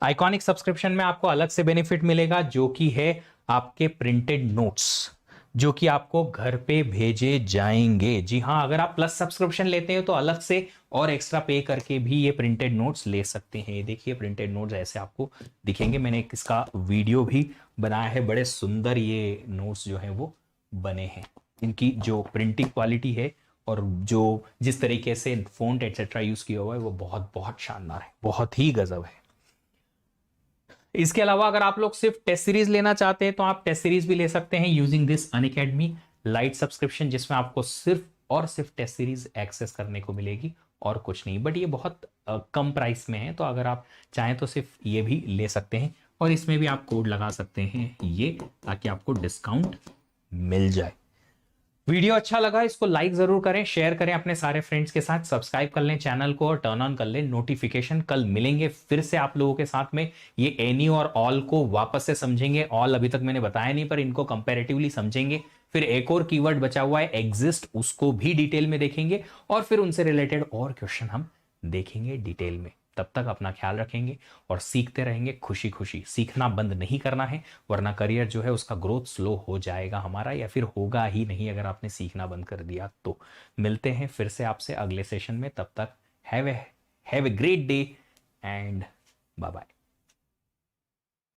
आइकॉनिक सब्सक्रिप्शन में आपको अलग से बेनिफिट मिलेगा, जो कि है आपके प्रिंटेड नोट्स, जो कि आपको घर पे भेजे जाएंगे। जी हाँ, अगर आप प्लस सब्सक्रिप्शन लेते हैं तो अलग से और एक्स्ट्रा पे करके भी ये प्रिंटेड नोट्स ले सकते हैं। देखिए प्रिंटेड नोट्स ऐसे आपको दिखेंगे, मैंने इसका वीडियो भी बनाया है, बड़े सुंदर ये नोट्स जो हैं वो बने हैं। इनकी जो प्रिंटिंग क्वालिटी है और जो जिस तरीके से फोंट एटसेट्रा यूज किया हुआ है वो बहुत बहुत शानदार है, बहुत ही गजब है। इसके अलावा अगर आप लोग सिर्फ टेस्ट सीरीज लेना चाहते हैं तो आप टेस्ट सीरीज भी ले सकते हैं using this Unacademy light subscription, जिसमें आपको सिर्फ और सिर्फ टेस्ट सीरीज एक्सेस करने को मिलेगी और कुछ नहीं। बट ये बहुत कम प्राइस में है, तो अगर आप चाहें तो सिर्फ ये भी ले सकते हैं, और इसमें भी आप कोड लगा सकते हैं ये, ताकि आपको डिस्काउंट मिल जाए। वीडियो अच्छा लगा इसको लाइक जरूर करें, शेयर करें अपने सारे फ्रेंड्स के साथ, सब्सक्राइब कर लें चैनल को और टर्न ऑन कर लें नोटिफिकेशन। कल मिलेंगे फिर से आप लोगों के साथ में, ये एनी और ऑल को वापस से समझेंगे। ऑल अभी तक मैंने बताया नहीं, पर इनको कंपैरेटिवली समझेंगे। फिर एक और कीवर्ड बचा हुआ है एग्जिस्ट, उसको भी डिटेल में देखेंगे, और फिर उनसे रिलेटेड और क्वेश्चन हम देखेंगे डिटेल में। तब तक अपना ख्याल रखेंगे और सीखते रहेंगे खुशी खुशी। सीखना बंद नहीं करना है, वरना करियर जो है उसका ग्रोथ स्लो हो जाएगा हमारा, या फिर होगा ही नहीं अगर आपने सीखना बंद कर दिया तो। मिलते हैं फिर से आपसे अगले सेशन में, तब तक have a great day and bye bye.